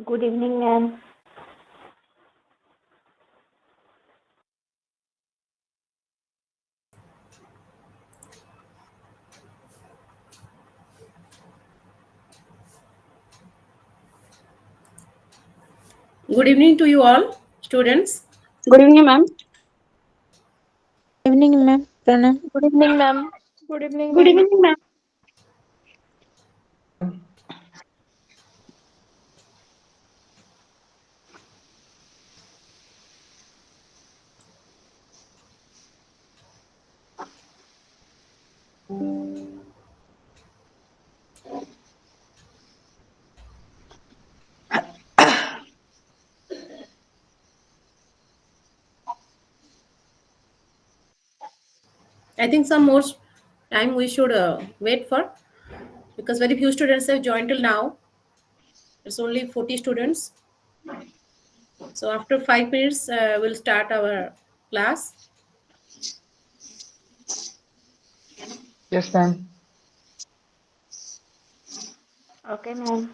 Good evening, ma'am. Good evening to you all, students. Good evening, ma'am. Evening, ma'am. Pranam. Good evening, ma'am. Good evening, Good ma'am. evening, ma'am. I think some more time we should wait for because very few students have joined till now. It's only 40 students. So after 5 minutes, we'll start our class. Yes, ma'am. Okay, ma'am.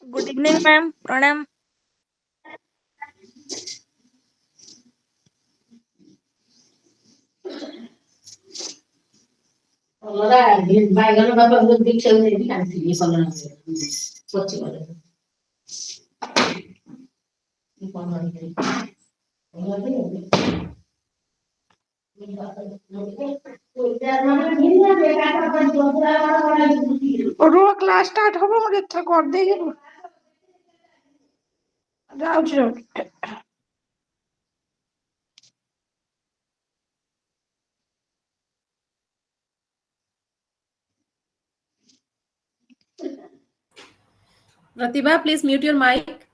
Good evening, ma'am. Pranam. ବାଇଗଣ ବାପା ଦେଖିବାକୁ ନେଇକି ଆଣିଥିଲି କଲରା ପଚି ଗଲେ ରୁହ class start ହବ ମୁଁ ଏଥର କରିଦେଇକି ଯାଉଛି। Pratibha, please mute your mic.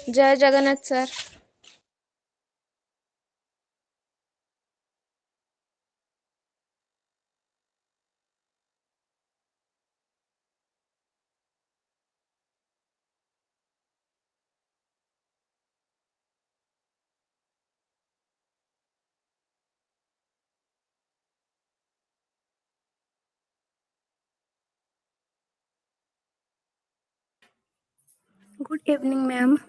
Jai Jagannath, sir. Good evening, ma'am.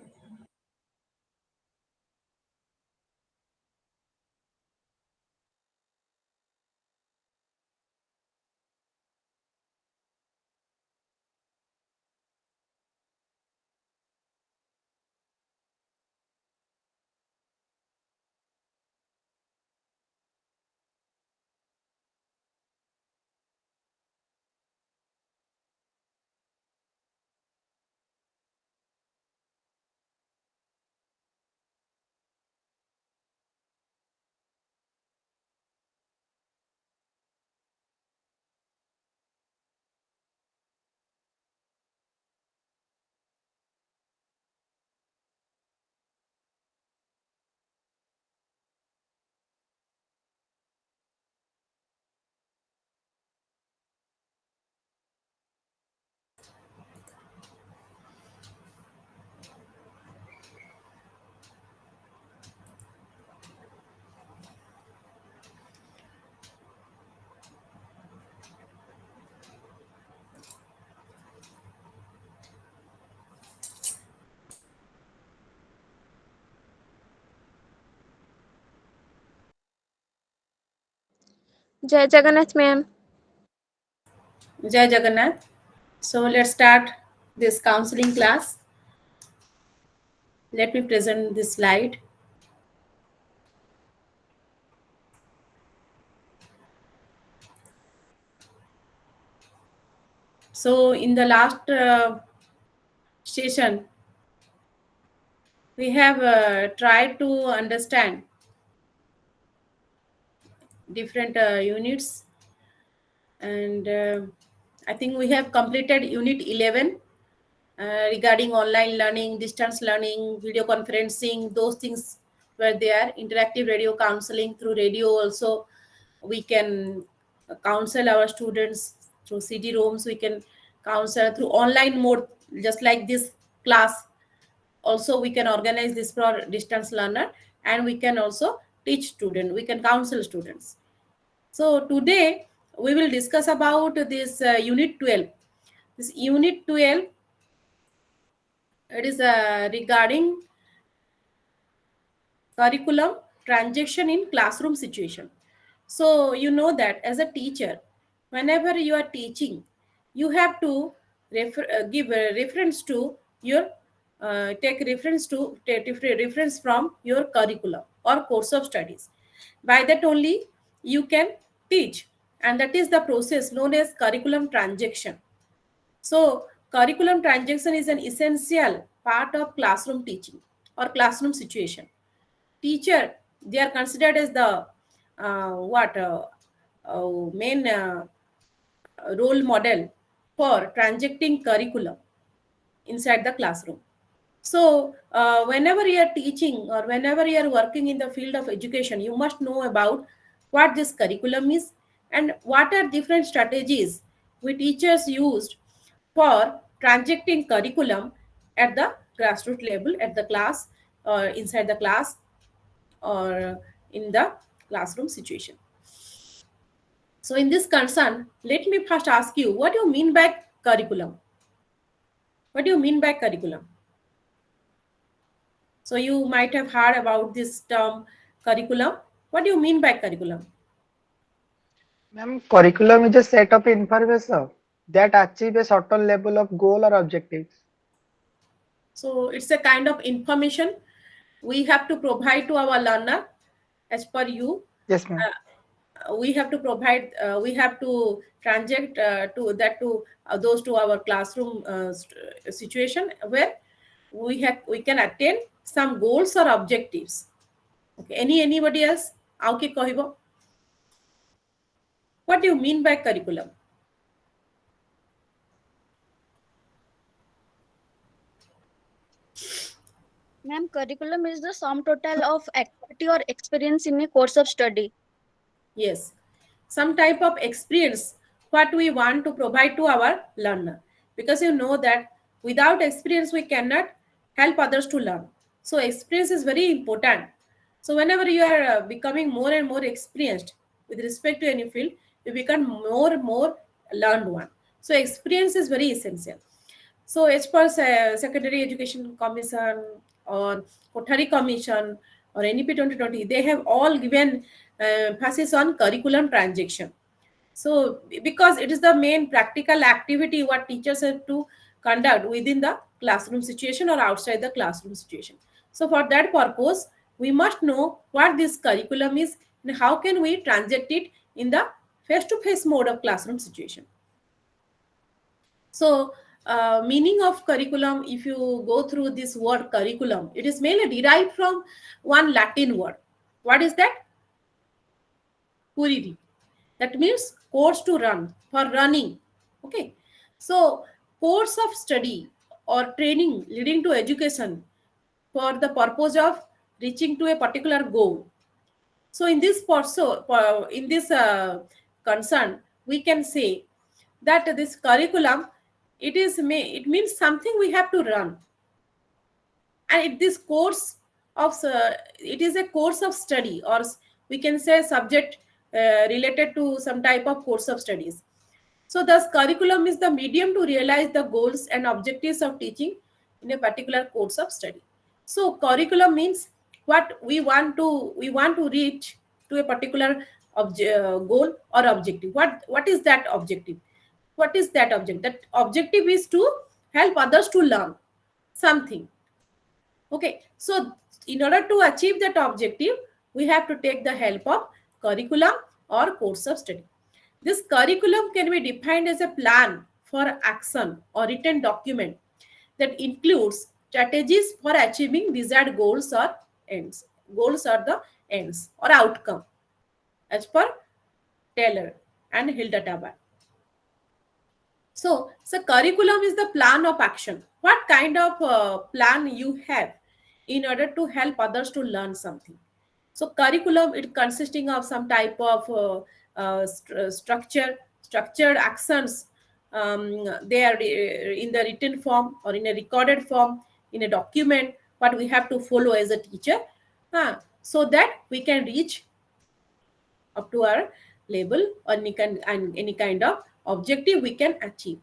Jai Jagannath, ma'am. Jai Jagannath. So let's start this counseling class. Let me present this slide. So in the last session, we have tried to understand different units, and I think we have completed unit 11 regarding online learning, distance learning, video conferencing. Those things were there. Interactive radio counseling through radio also. We can counsel our students through CD-ROMs. We can counsel through online mode, just like this class. Also, we can organize this for distance learner, and we can also teach students. We can counsel students. So today we will discuss about this unit 12. This unit 12, it is regarding curriculum transaction in classroom situation. So you know that as a teacher, whenever you are teaching, you have to give a reference to your take reference from your curriculum or course of studies. By that only you can teach, and that is the process known as curriculum transaction. So curriculum transaction is an essential part of classroom teaching or classroom situation. Teacher, they are considered as the what main role model for transacting curriculum inside the classroom. So whenever you are teaching or whenever you are working in the field of education, you must know about what this curriculum is and what are different strategies we teachers used for transacting curriculum at the grassroots level, at the class, or inside the class, or in the classroom situation. So in this concern, let me first ask you, what do you mean by curriculum? What do you mean by curriculum? So you might have heard about this term curriculum. What do you mean by curriculum? Ma'am, curriculum is a set of information that achieve a certain level of goal or objectives. So it's a kind of information we have to provide to our learner as per you. Yes, ma'am. We have to provide, we have to transact to that to those to our classroom situation where we can attain some goals or objectives. Okay, anybody else? Ao ki kahibo? What do you mean by curriculum? Ma'am, curriculum is the sum total of activity or experience in a course of study. Yes, some type of experience what we want to provide to our learner, because you know that without experience we cannot help others to learn. So experience is very important. So whenever you are becoming more and more experienced with respect to any field, you become more and more learned one. So experience is very essential. So as per Secondary Education Commission or Kothari Commission or NEP 2020, they have all given emphasis on curriculum transaction. So because it is the main practical activity what teachers have to conduct within the classroom situation or outside the classroom situation. So for that purpose, we must know what this curriculum is and how can we transact it in the face-to-face mode of classroom situation. So meaning of curriculum, if you go through this word curriculum, it is mainly derived from one Latin word. What is that? Curriri. That means course to run, for running. Okay. So course of study or training leading to education for the purpose of reaching to a particular goal. So in this concern, we can say that this curriculum, it means something we have to run, and this course of it is a course of study, or we can say subject related to some type of course of studies. So thus curriculum is the medium to realize the goals and objectives of teaching in a particular course of study. So curriculum means what we want to reach to a particular goal or objective. What is that objective? What is that objective? That objective is to help others to learn something. Okay, so in order to achieve that objective, we have to take the help of curriculum or course of study. This curriculum can be defined as a plan for action or written document that includes strategies for achieving desired goals or ends. Goals are the ends or outcome as per Taylor and Hilda Tabar. So curriculum is the plan of action. What kind of plan you have in order to help others to learn something? So curriculum, it consisting of some type of structured actions. They are in the written form or in a recorded form, in a document, what we have to follow as a teacher, so that we can reach up to our label or any kind of objective we can achieve.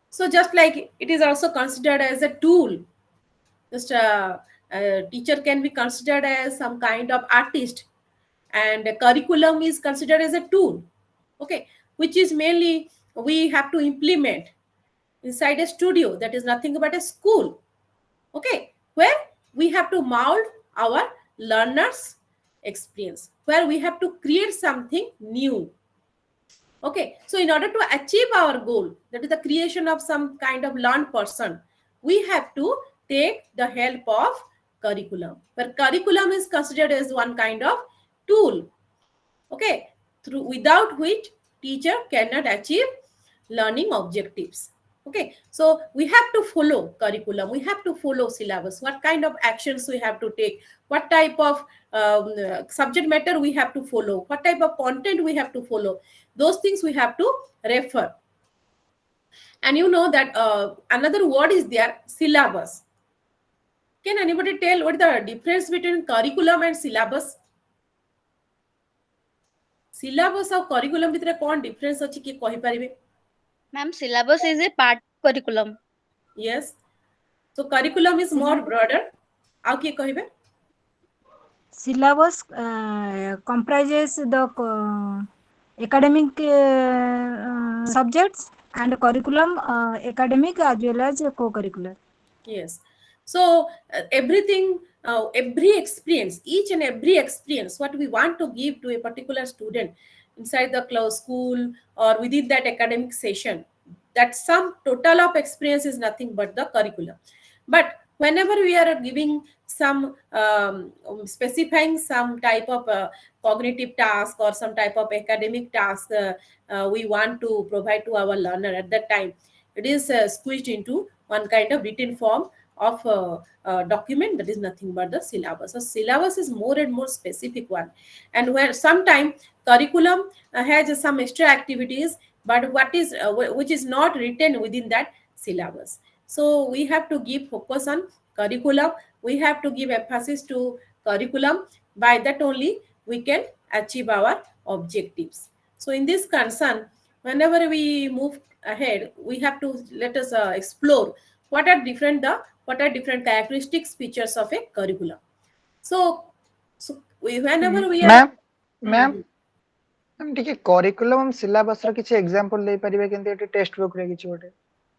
So just like it is also considered as a tool, just a teacher can be considered as some kind of artist, and a curriculum is considered as a tool, okay, which is mainly we have to implement inside a studio, that is nothing but a school, okay, where we have to mold our learners experience, where we have to create something new. Okay, so in order to achieve our goal, that is the creation of some kind of learned person, we have to take the help of curriculum, where curriculum is considered as one kind of tool, okay, without which teacher cannot achieve learning objectives. Okay, so we have to follow curriculum, we have to follow syllabus, what kind of actions we have to take, what type of subject matter we have to follow, what type of content we have to follow, those things we have to refer. And you know that another word is there, syllabus. Can anybody tell what is the difference between curriculum and syllabus? Syllabus और curriculum भितर कौन difference अछि कि कहि परिबे? Ma'am, syllabus is a part of curriculum. Yes. So curriculum is more broader. How किए कहिबे? Syllabus comprises the academic subjects, and curriculum academic as well as co-curricular. Yes. So everything, every experience, each and every experience, what we want to give to a particular student inside the school or within that academic session, that sum total of experience is nothing but the curriculum. But whenever we are giving some specifying some type of cognitive task or some type of academic task we want to provide to our learner, at that time it is squeezed into one kind of written form of document, that is nothing but the syllabus. So syllabus is more and more specific one, and where sometime curriculum has some extra activities, but which is not written within that syllabus. So we have to give focus on curriculum, we have to give emphasis to curriculum. By that only we can achieve our objectives. So in this concern, whenever we move ahead, we have to let us explore what are different characteristics features of a curriculum. So whenever we are ma'am ma'am ma'am ठीक है curriculum syllabus रो किछि example दे परिबे केनते eighty text book रे किछि गोटे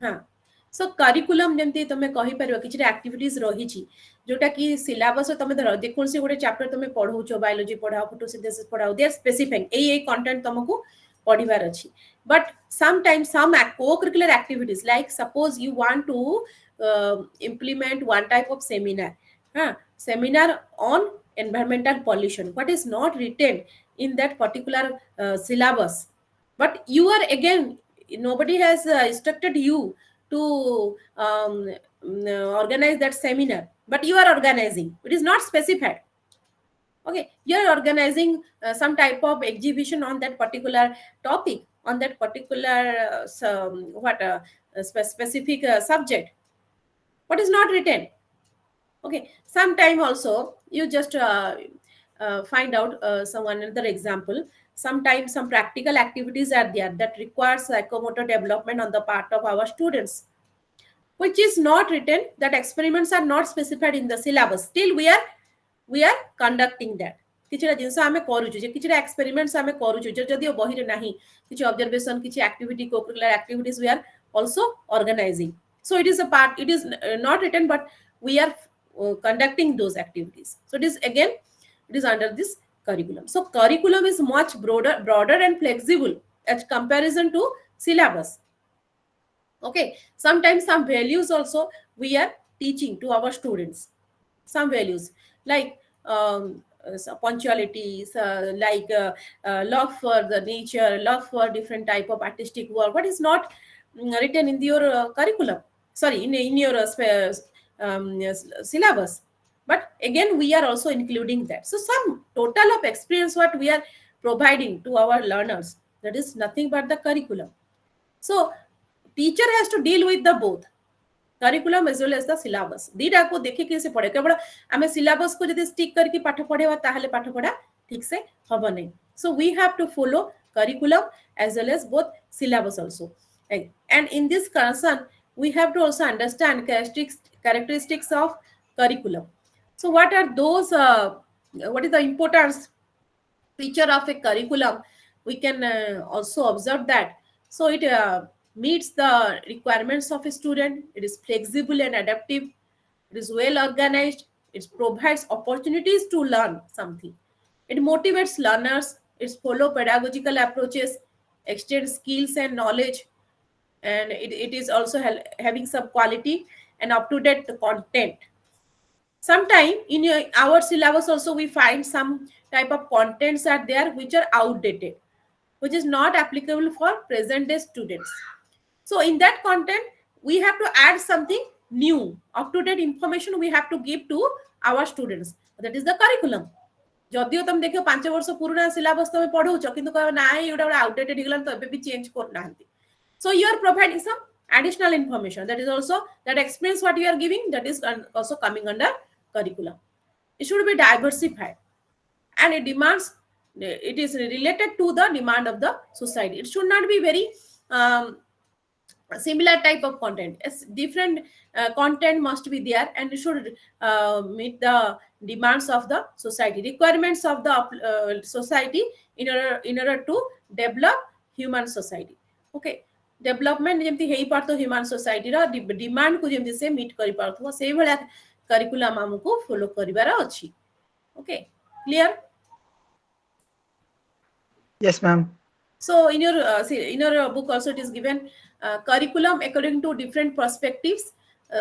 हाँ सो curriculum जमती तुम कहि परबो किछि एक्टिविटीज रही छि जोटा कि सिलेबस तुम धर देखो से गोटे चैप्टर तुम पढौछो बायोलॉजी पढाओ फोटोसिंथेसिस पढाओ they are specifying a content तुमको पढिबार अछि but sometimes some co-curricular activities like suppose you want to implement one type of seminar seminar on environmental pollution what is not written in that particular syllabus but you are again nobody has instructed you to organize that seminar but you are organizing it is not specified okay you are organizing some type of exhibition on that particular topic on that particular specific subject what is not written okay sometime also you just find out some another example sometimes some practical activities are there that requires psychomotor development on the part of our students which is not written that experiments are not specified in the syllabus still we are conducting that किछिटा जिंस आमे करूछु जे किछिटा experiments आमे करूछु जे जदियो बही रे नाही किछि observation किछि activity co-curricular activities we are also organizing so it is a part it is not written but we are conducting those activities so it is again it is under this curriculum so curriculum is much broader and flexible as comparison to syllabus okay sometimes some values also we are teaching to our students some values like punctuality love for the nature love for different type of artistic work what is not written in your curriculum sorry in your syllabus but again we are also including that so some total of experience what we are providing to our learners that is nothing but the curriculum so teacher has to deal with the both curriculum as well as the syllabus दीटा को देखे के से पढ़े केवल आमे syllabus को जदि stick करके पाठ पढ़ेवा ताहले पाठ पढ़ा ठीक से हबो नै so we have to follow curriculum as well as both syllabus also and in this concern we have to also understand characteristics of curriculum so what are those what is the importance feature of a curriculum we can also observe that so it meets the requirements of a student it is flexible and adaptive it is well organized it provides opportunities to learn something it motivates learners it follow pedagogical approaches extends skills and knowledge and it is also having some quality and up to date content sometime in our syllabus also we find some type of contents are there which are outdated which is not applicable for present day students so in that content we have to add something new up to date information we have to give to our students that is the curriculum जदियो तुम देखियो 5 वर्ष पुराना syllabus तुम पढौछ किंतु कहबो ना एटा outdated हिगलन तो एबे भी change करनाहंती so you are providing some additional information that is also that explains what you are giving that is also coming under curriculum it should be diversified and it demands it is related to the demand of the society it should not be very similar type of content as different content must be there and it should meet the demands of the society requirements of the society in order to develop human society okay development जेमती हेई पारतो human society रा demand को जेमती से meet करि पारथो सेही भला करिकुलम हमको फॉलो करिवार अछि okay clear yes ma'am so in your book also it is given curriculum according to different perspectives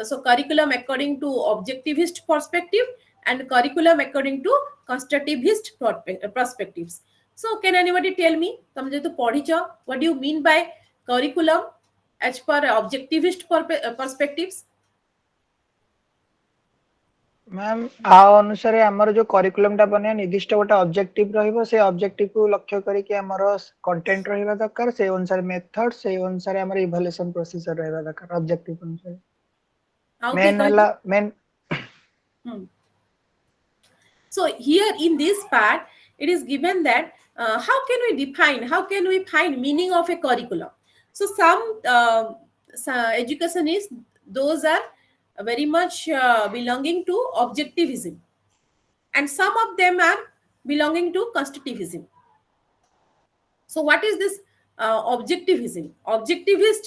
so curriculum according to objectivist perspective and curriculum according to constructivist perspectives so can anybody tell me तुम जे तो पढिछ what do you mean by curriculum as per objectivist perspectives ma'am आ अनुसार हमर जो curriculum टा बने निर्दिष्ट गोटे ऑब्जेक्टिव रहइबो से ऑब्जेक्टिव को लक्ष्य करी कि हमर कंटेंट रहिबा दरकार से अनुसार मेथड से अनुसार हमर इवैल्यूएशन प्रोसीजर रहिबा दरकार ऑब्जेक्टिव अनुसार मेन हला main so here in this part it is given that how can we find meaning of a curriculum So some education is, those are very much belonging to objectivism, and some of them are belonging to constructivism. So what is this objectivism? Objectivist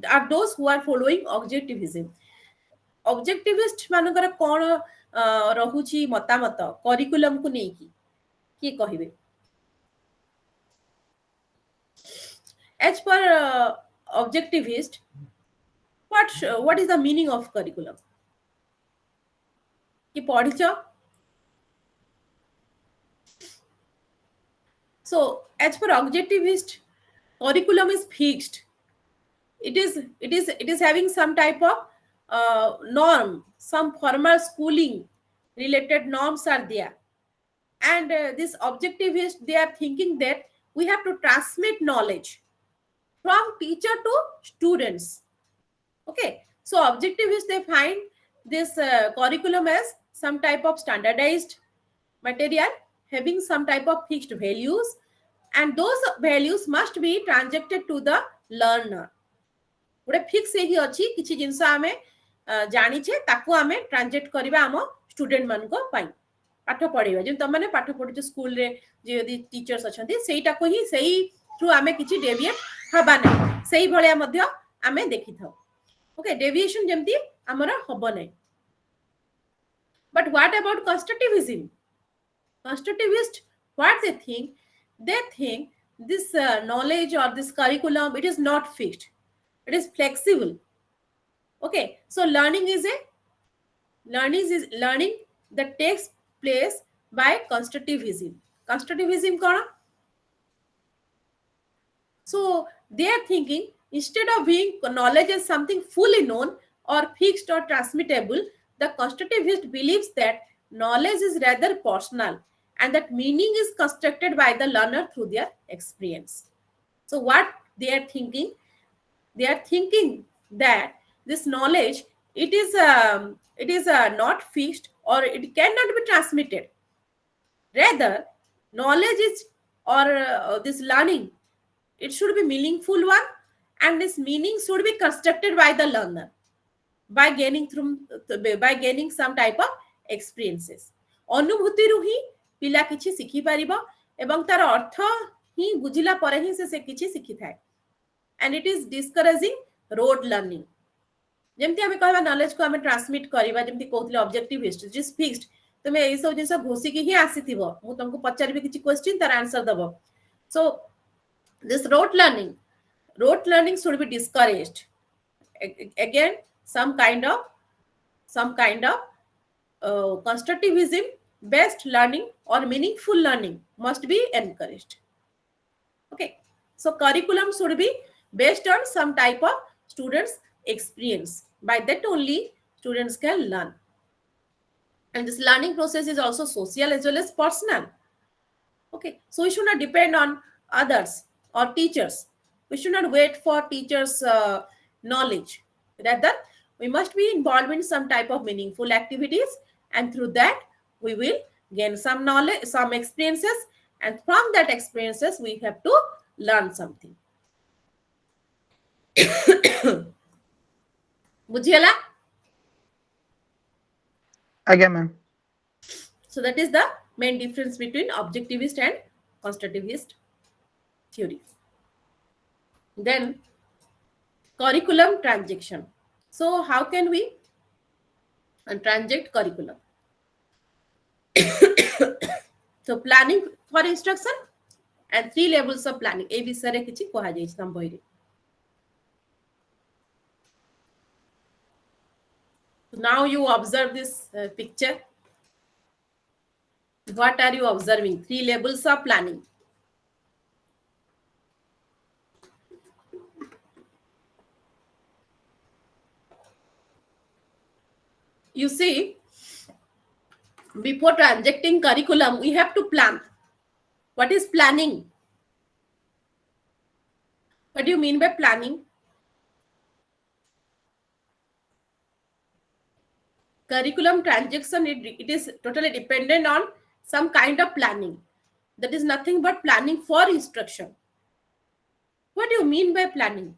are those who are following objectivism. Objectivist ମାନଙ୍କର କଣ ରହୁଛି ମତାମତ curriculum କୁ ନେଇକି, କିଏ କହିବେ? As per objectivist, what is the meaning of curriculum? କି ପଢିଛ? So as per objectivist, curriculum is fixed. It is having some type of norm, some formal schooling related norms are there. And this objectivist, they are thinking that we have to transmit knowledge from teacher to students. Okay, so objectivists, they find this curriculum as some type of standardized material having some type of fixed values, and those values must be transacted to the learner. गोटे fix ହେଇକି ଅଛି କିଛି ଜିନିଷ ଆମେ ଜାଣିଛେ ତାକୁ ଆମେ ଟ୍ରାନ୍ସଜେକ୍ଟ କରିବା ଆମ ଷ୍ଟୁଡେଣ୍ଟ ମାନଙ୍କ ପାଇଁ ପାଠ ପଢେଇବା ଯେମିତି ତମାନେ ପାଠ ପଢୁଛ ସ୍କୁଲ ରେ ଯେ ଯଦି टीचर्स ଅଛନ୍ତି ସେଇଟାକୁ ହିଁ ସେଇ ଥ୍ରୁ ଆମେ କିଛି ଡେଭିଏଟ ହବା ନାହିଁ ସେଇ ଭଳିଆ ମଧ୍ୟ ଆମେ ଦେଖିଥାଉ ओके डेविएशन जेमती हमर हबो नै but what about constructivism constructivist what they think this knowledge or this curriculum it is not fixed, it is flexible. Okay, so learning is learning that takes place by constructivism kona. So they are thinking instead of being knowledge as something fully known or fixed or transmittable, the constructivist believes that knowledge is rather personal and that meaning is constructed by the learner through their experience. So what they are thinking that this knowledge it is not fixed or it cannot be transmitted. Rather, knowledge is or this learning, it should be meaningful one, and this meaning should be constructed by the learner by gaining some type of experiences. अनुभूति रु ही पिला किछि सिखि परिबो एवं तार अर्थ ही बुझिला परे ही से किछि सिखि थाए, and it is discouraging rote learning. जेमती हमें कहबा नॉलेज को हमें ट्रांसमिट करिबा जेमती कहथले ऑब्जेक्टिविस्ट जिस फिक्स्ड तमे एई सब जिंस घोसी की ही आसीथिबो मु तुमको पचारबे किछि क्वेश्चन तार आंसर दबो. So this rote learning should be discouraged. Again, some kind of constructivism based learning or meaningful learning must be encouraged. Okay, so curriculum should be based on some type of students experience. By that only students can learn, and this learning process is also social as well as personal. Okay, so we should not depend on others or teachers. We should not wait for teachers knowledge. Rather, we must be involved in some type of meaningful activities, and through that we will gain some knowledge, some experiences, and from that experiences we have to learn something. बुझियला? Again, ma'am. So that is the main difference between objectivist and constructivist theory. Then curriculum transaction. So how can we transact curriculum? So planning for instruction and 3 levels of planning. A विषय रे किछि कहा जाय छै बहि रे. Now you observe this picture. What are you observing? 3 levels of planning. You see, before transacting curriculum, we have to plan. What is planning? What do you mean by planning? Curriculum transaction, it is totally dependent on some kind of planning. That is nothing but planning for instruction. What do you mean by planning?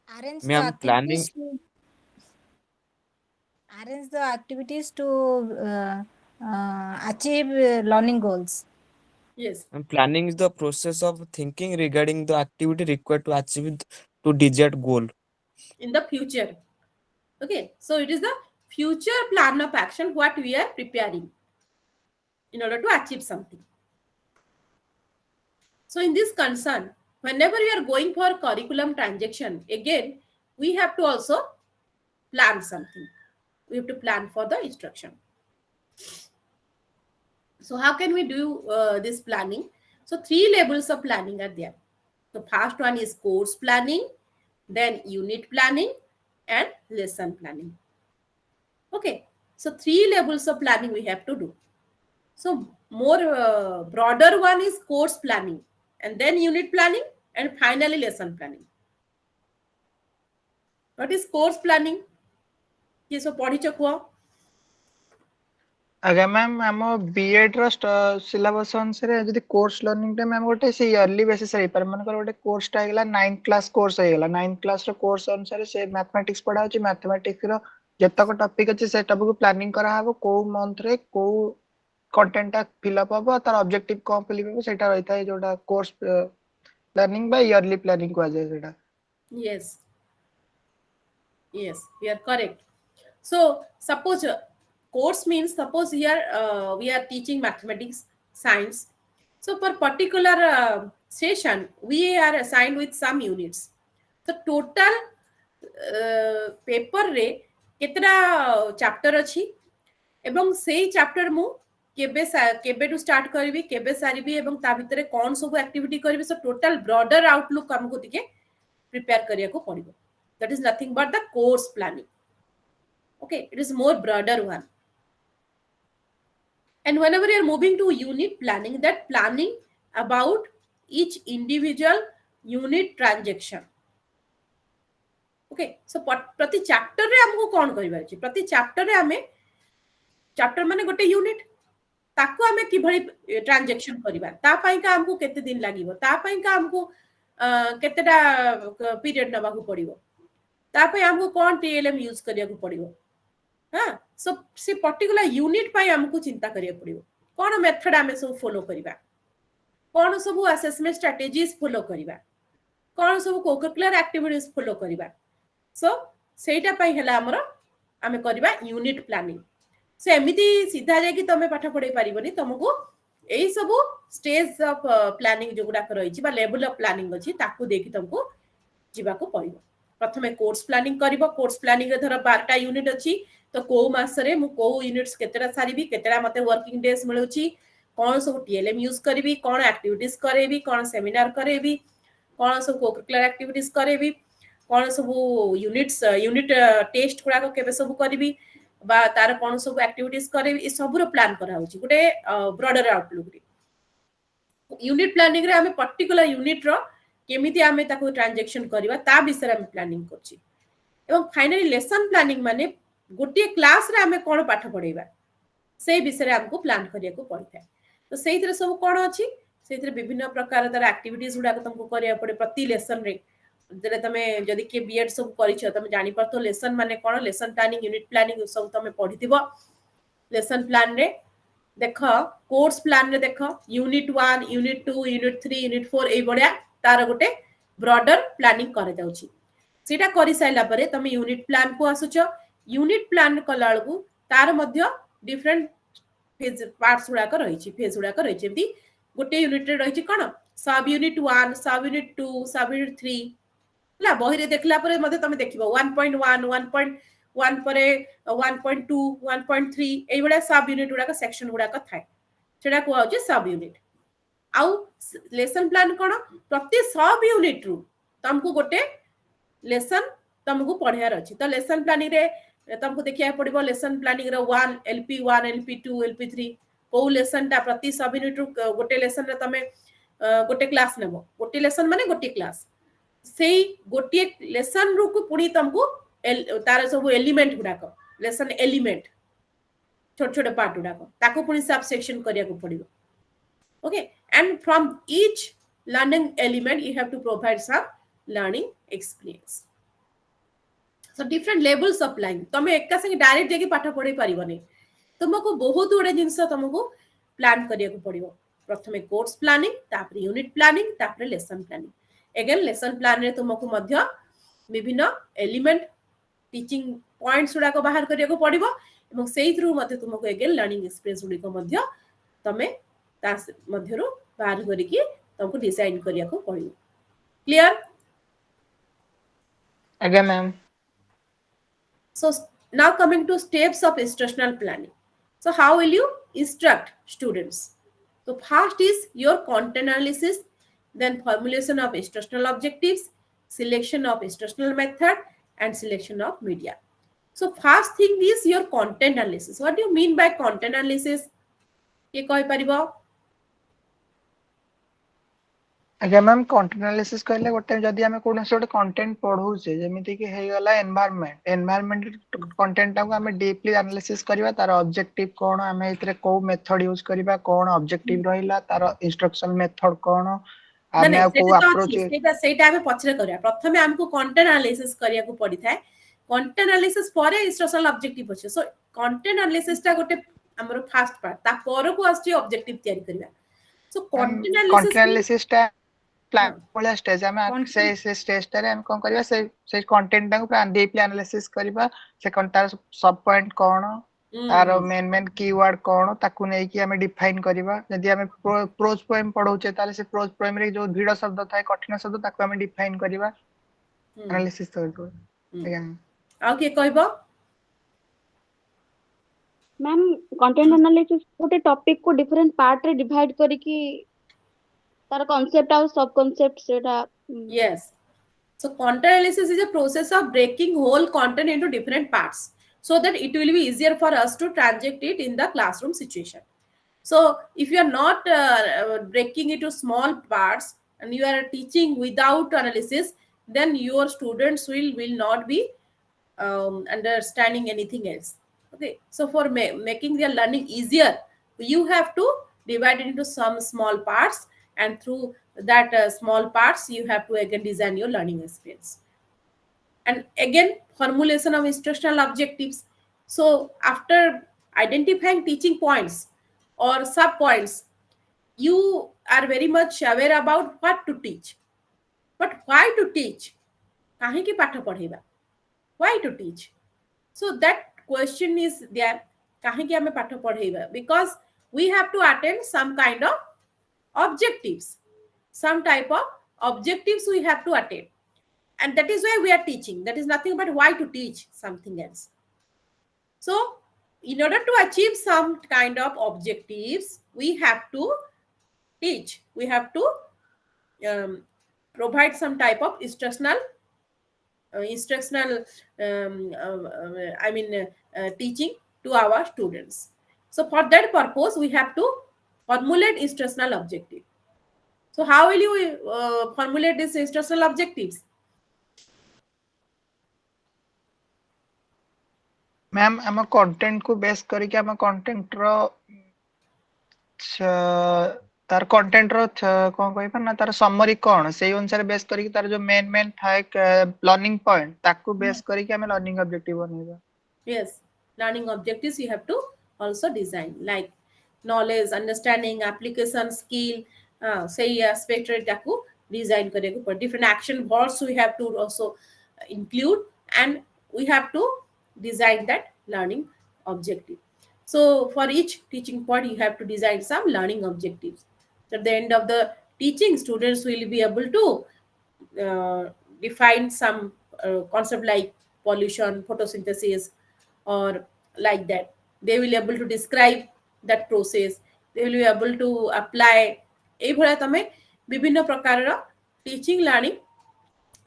Arrange the Ma'am, planning. activities to arrange the activities to achieve learning goals. Yes, And planning is the process of thinking regarding the activity required to achieve to desired goal. in the future. Okay, so it is the future plan of action what we are preparing in order to achieve something. So in this concern, whenever we are going for curriculum transaction, again, we have to also plan something. We have to plan for the instruction. So how can we do this planning? So 3 levels of planning are there. The first one is course planning, then unit planning, and lesson planning. Okay, so 3 levels of planning we have to do. So more broader one is course planning, and then unit planning, and finally lesson planning. What is course planning? Yes, so पढ़िଛ कुह? ଆଜ୍ଞା ma'am ଆମ B.Ed ର syllabus ଅନୁସାରେ ଯଦି course ଲର୍ଣ୍ଣିଂଟା ma'am ଗୋଟେ ସେ yearly ବେସିସ୍ରେ ହେଇପାରେ। ମନେକର ଗୋଟେ କୋର୍ସଟା ହେଇଗଲା 9th କ୍ଲାସ୍ କୋର୍ସ ହେଇଗଲା, 9th କ୍ଲାସ୍ର କୋର୍ସ ଅନୁସାରେ ସେ ମ୍ୟାଥମେଟିକ୍ସ ପଢ଼ା ହେଉଛି, ମ୍ୟାଥମେଟିକ୍ସର ଯେତକ ଟପିକ୍ ଅଛି ସେଟାକୁ ପ୍ଲାନିଂ କରାହବ, କୋଉ ମନ୍ଥରେ କୋଉ କଣ୍ଟେଣ୍ଟଟା ଫିଲ୍ଅପ୍ ହବ, ତାର ଅବଜେକ୍ଟିଭ୍ କ'ଣ ଫିଲ୍ଅପ୍ ହବ ସେଇଟା ରହିଥାଏ, ଯୋଉଟା କୋର୍ସ ପ୍ଲାନିଂ ବା ଇୟରଲି ପ୍ଲାନିଂ କୁହାଯାଏ ସେଇଟା। Yes, yes, we are correct. So suppose course means suppose here we are teaching mathematics, science. So for particular session, we are assigned with some units. The total paper रे केतरा chapter अछि एवं सेई chapter मु केबेटू start करबी केबे सारिबी एवं ता भितरे कोन सब एक्टिविटी करबी सो टोटल ब्रॉडर आउटलुक हमको दिके प्रिपेयर करिया को पड़िबो. That is nothing but the course planning. Okay, it is more broader one. And whenever you are moving to unit planning, that planning about each individual unit transaction. Okay, so प्रति chapter रे हमको कोन करिबार अछि प्रति chapter रे हमें chapter माने गोटे unit ताको हमें किभଳି ट्रांजैक्शन करिबा ता पई का हमको केते दिन लागिवो ता पई का हमको केतेटा पीरियड नबा को पड़िबो ता पई हमको कोन टीएलएम यूज करिया को पड़िबो. हां, सो से पर्टिकुलर यूनिट पई हमको चिंता करिया पड़िबो कोन मेथड हमें सब फॉलो करिबा कोन सब असेसमेंट स्ट्रेटजीज फॉलो करिबा कोन सब कोकरिकुलर एक्टिविटीज फॉलो करिबा. सो सेटा पई हला हमरो हमें करिबा यूनिट प्लानिंग. से एमिति सीधा जाय कि तमे पाठ पढै परिबोनी तुमको एई सब स्टेज ऑफ प्लानिंग जो गुडा रही छी बा लेवल ऑफ प्लानिंग अछि ताकू देखि तुमको जीवा को पड़िबो. प्रथमे कोर्स प्लानिंग करिवो कोर्स प्लानिंग रे धर 12टा यूनिट अछि तो को मास रे मु को यूनिट्स केतेरा सारिबी केतेरा मते वर्किंग डेज मिलुची कोन सब टीएलएम यूज करबी कोन एक्टिविटीज करेबी कोन सेमिनार करेबी कोन सब कोकरिकुलर एक्टिविटीज करेबी कोन सब यूनिट टेस्ट गुडा को केबे सब करबी बा तार कोन सब एक्टिविटीज करेबी ए सब रो प्लान करा होची गुटे ब्रॉडर आउटलुक रे. यूनिट प्लानिंग रे हमें पर्टिकुलर यूनिट रो केमिति हमें ताको ट्रांजैक्शन करबा ता विषय हम प्लानिंग करछि. एवं फाइनली लेसन प्लानिंग माने गोटे क्लास रे हमें कोन पाठ पढैबा से विषय हमको प्लान करिया को पड़ता है. तो सेहितरे सब कोन अछि सेहितरे विभिन्न प्रकार तार एक्टिविटीज गुडा को तुमको करिया पड़े प्रति लेसन रे जरे तमे जदी के बीएड सब करिछ तमे जानि परतो लेसन माने कोन लेसन प्लानिंग यूनिट प्लानिंग सब तमे पढिथिबो. लेसन प्लान रे देख कोर्स प्लान रे देख यूनिट 1 यूनिट 2 यूनिट 3 यूनिट 4 ए बडिया तार गोटे ब्रॉडर प्लानिंग करे जाउची. सेटा करि साइला परे तमे यूनिट प्लान को आसुछ यूनिट प्लान कलाळ को तार मध्य डिफरेंट फेज पार्ट्स गुडा को रहिछि फेज गुडा को रहिछि एमती गोटे यूनिट रे रहिछि कोन सब यूनिट 1 सब यूनिट 2 सब यूनिट 3 ला बही रे देखला परे मते तमे देखिबो 1.1 1.1 परे 1.2 1.3 एई बडा सब यूनिट गुडा का सेक्शन गुडा का थाय सेडा को होछि सब यूनिट. आउ लेसन प्लान कोन प्रति सब यूनिट रु तुमको गोटे लेसन तुमको पढियार अछि. तो लेसन प्लानिंग रे तुमको देखिया पड़िबो लेसन प्लानिंग रे 1 LP1 LP2 LP3 को लेसन ता प्रति सब यूनिट रु गोटे लेसन रे तमे गोटे क्लास नेबो गोटे लेसन माने गोटे क्लास सेई गोटे लेसन रु को पुनी तुमको तार सब एलिमेंट गुडा को लेसन एलिमेंट छोट छोट पार्ट गुडा को ताको पुनी सब सेक्शन करिया को पड़िबो. Okay, and from each learning element you have to provide some learning experience. So different levels of planning. तमे एका संगे डायरेक्ट जेकी पाठ पढै परिबनी. तुमको बहुत गुडे जिंस तुमको प्लान करिया को पड़िबो. प्रथमे कोर्स प्लानिंग, तापर यूनिट प्लानिंग, तापर lesson planning. Again lesson plan रे तुमको मध्य विभिन्न एलिमेंट टीचिंग पॉइंट्स गुडा को बाहर करिया को पड़िबो एवं सेही थ्रू मते तुमको अगेन लर्निंग एक्सपीरियंस गुडी को मध्य तमे ता मध्यरु बाहर करिकि तुमको डिजाइन करिया को पड़िबो. Clear? Again, ma'am. So now coming to steps of instructional planning. So how will you instruct students? So first is your content analysis, then formulation of instructional objectives, selection of instructional method, and selection of media. So first thing is your content analysis. What do you mean by content analysis? Ke koi paribo? आगे ma'am content analysis कहले गोटे जदी हमें कोनसे गोटे content पढौछे जेमिति कि हे गला environment content को हमें डीपली एनालिसिस करबा तार ऑब्जेक्टिव कोन हमें इतरे को मेथड यूज करबा कोन ऑब्जेक्टिव रहिला तार इंस्ट्रक्शन मेथड कोन हमें को अप्रोच सेटा हमें पछरे करया. प्रथमे हमको कंटेंट एनालिसिस करिया को पड़ी थाए. कंटेंट एनालिसिस परे इंस्ट्रक्शनल ऑब्जेक्टिव अछि. सो कंटेंट एनालिसिस टा गोटे हमरो फास्ट पार्ट ता पर को आछि ऑब्जेक्टिव तयारी करबा. सो कंटेंट एनालिसिस टा प्लान वाला स्टेज में से स्टेज टारे हम कोन करबा से कंटेंट को पूरा डीपली एनालिसिस करबा से तार सब पॉइंट कोन तार मेन कीवर्ड कोन ताकू नै कि हमें डिफाइन करबा. जदी हमें प्रोज पोएम पढौछे ताले से प्रोज पोएम रे जो भिड शब्द थाए कठिन शब्द ताकू हमें डिफाइन करबा एनालिसिस करबो. अगेन आ के कहबो मैम कंटेंट एनालिसिस गोटे टॉपिक को डिफरेंट पार्ट रे डिवाइड करिकि तार कांसेप्ट और सब कांसेप्ट सेटा. Yes. So content analysis is a process of breaking whole content into different parts so that it will be easier for us to translate it in the classroom situation. So if you are not breaking it to small parts and you are teaching without analysis, then your students will not be understanding anything else. Okay. So for making their learning easier, you have to divide it into some small parts, and through that small parts you have to again design your learning experience. And again formulation of instructional objectives. So after identifying teaching points or sub points, you are very much aware about what to teach, but why to teach, kahe ki path padheba, why to teach. So that question is there, kahe ki hame path padheba, because we have to attend some kind of objectives, some type of objectives we have to attain, and that is why we are teaching. That is nothing but why to teach something else. So in order to achieve some kind of objectives, we have to teach, we have to provide some type of instructional teaching to our students. So for that purpose we have to formulate instructional objective. So how will you formulate these instructional objectives? Ma'am हम content को base करके हम content रो तार content रो कोन कहि पर ना तार summary कोन से अनुसार बेस करके तार जो मेन थाए लर्निंग पॉइंट ताकू बेस करके हम लर्निंग ऑब्जेक्टिव बनेबा. Yes, learning objectives you have to also design, like knowledge, understanding, application, skill, say aspect रे ताकू design करे को पर different action words we have to also include, and we have to design that learning objective. So for each teaching point you have to design some learning objectives. So at the end of the teaching, students will be able to define some concept like pollution, photosynthesis, or like that. They will be able to describe that process. They will be able to apply. এই ভরা তুমি বিভিন্ন প্রকারର teaching learning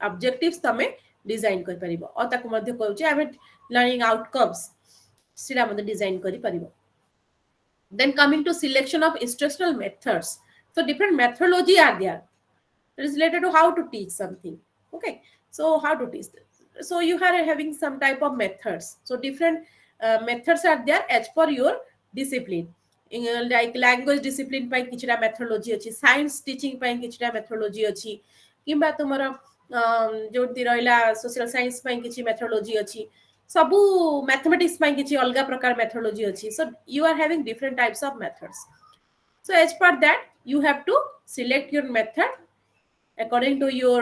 objectives তুমি design কৰি পাৰিব আৰু তাক মধ্যে কৈছে আমি লর্নিং আউটকামস সেটা মধ্যে ডিজাইন কৰি পাৰিব. Then coming to selection of instructional methods. So different methodology are there. It is related to how to teach something. Okay. So how to teach. So you are having some type of methods. So different methods are there as per your discipline. Like language discipline ପାଇଁ କିଛିଟା methodology ଅଛି, science teaching ପାଇଁ କିଛିଟା methodology ଅଛି, କିମ୍ବା ତୁମର जोटी रहिला social science पई किछि मेथोडोलॉजी अछि सबु मैथमेटिक्स पई किछि अलगा प्रकार मेथोडोलॉजी अछि so you are having different types of methods so as per that you have to select your method according to your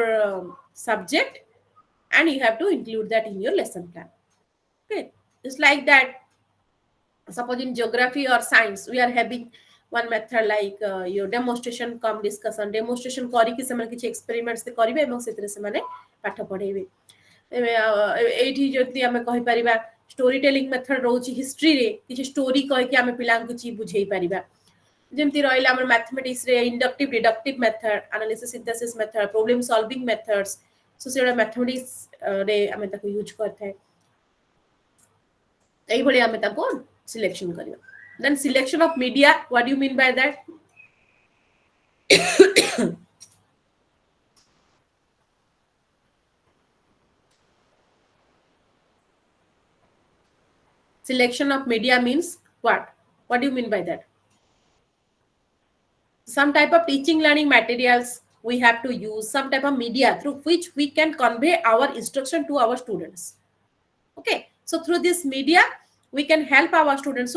subject and you have to include that in your lesson plan. Okay, it's like that. Suppose in geography or science we are having one method like your demonstration cum discussion demonstration करी कि ସେମାନେ କିଛି experiments କରିବେ ଏବଂ ସେଥିରେ ସେମାନେ ପାଠ ପଢେଇବେ ଏଇଠି ଯଦି ଆମେ କହି ପାରିବା story telling method ରହୁଛି history ରେ କିଛି story କହିକି ଆମେ ପିଲାଙ୍କୁ କିଛି ବୁଝେଇ ପାରିବା ଯେମିତି ରହିଲା ଆମର mathematics ରେ inductive deductive method analysis synthesis method problem solving methods so ସେଗୁଡା mathematics ରେ ଆମେ ତାକୁ ୟୁଜ କରିଥାଏ এইভাবে ଆମେ ତାକୁ ସିଲେକ୍ସନ କରିବା then selection of media what do you mean by that selection of media means what do you mean by that some type of teaching learning materials we have to use some type of media through which we can convey our instruction to our students okay so through this media we can help our students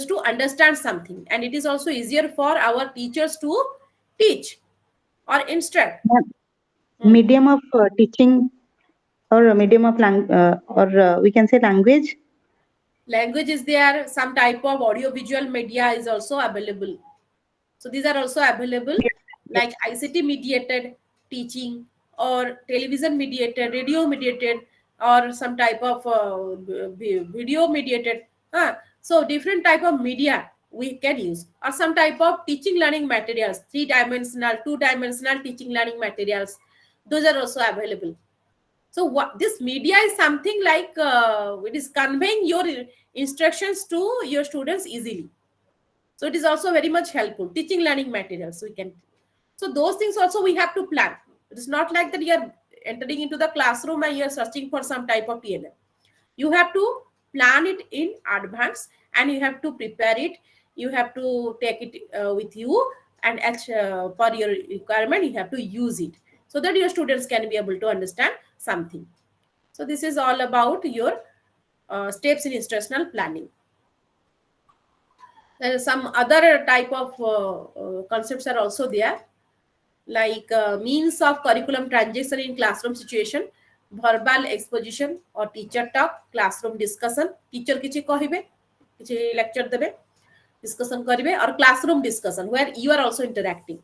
to understand something and it is also easier for our teachers to teach or instruct medium of teaching or a medium of we can say language is there some type of audio visual media is also available so these are also available like ICT mediated teaching or television mediated radio mediated or some type of video mediated so different type of media we can use or some type of teaching learning materials 3-dimensional 2-dimensional teaching learning materials those are also available so what this media is something like it is conveying your instructions to your students easily so it is also very much helpful teaching learning materials we can so those things also we have to plan it is not like that you are entering into the classroom and you are searching for some type of PLM you have to plan it in advance and you have to prepare it you have to take it with you and as per your requirement you have to use it so that your students can be able to understand something so this is all about your steps in instructional planning there are some other type of concepts are also there like means of curriculum transition in classroom situation verbal exposition or teacher talk classroom discussion teacher kichi kahibe kichi lecture debe discussion karibe or classroom discussion where you are also interacting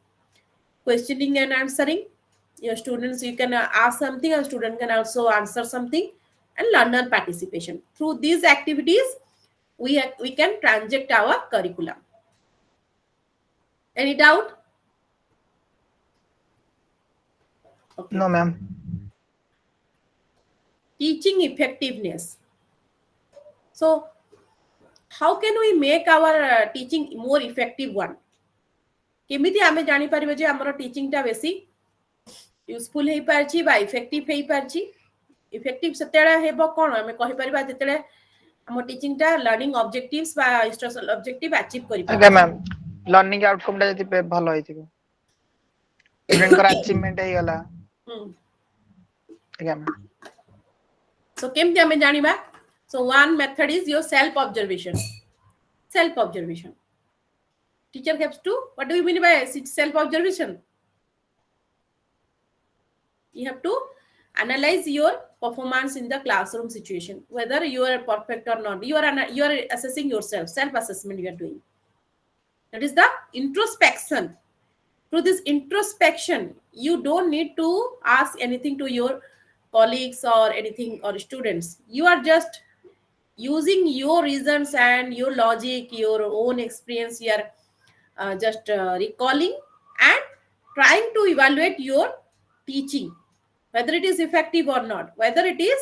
questioning and answering your students you can ask something and student can also answer something and learner participation through these activities we can transact our curriculum any doubt okay. No, ma'am. Teaching effectiveness so how can we make our teaching more effective one केमिति आमे जानि परिबे जे हमर teaching टा बेसी useful हे पारछि बा effective हे पारछि effective सतेडा हेबो कोन आमे कहि परिबा जेतेले हमर टीचिंग टा लर्निंग ऑब्जेक्टिव्स बा इंस्ट्रक्शनल ऑब्जेक्टिव अचीव करि पारछि ओके मैम लर्निंग आउटकम टा जति भलो होइथिबो स्टूडेंट कर अचीवमेंट हे गला ओके मैम so केमिति आमे जानिबा so one method is your self observation teacher has to what do you mean by self observation you have to analyze your performance in the classroom situation whether you are perfect or not you are assessing yourself self assessment you are doing that is the introspection through this introspection you don't need to ask anything to your colleagues or anything or students you are just using your reasons and your logic your own experience you are just recalling and trying to evaluate your teaching whether it is effective or not whether it is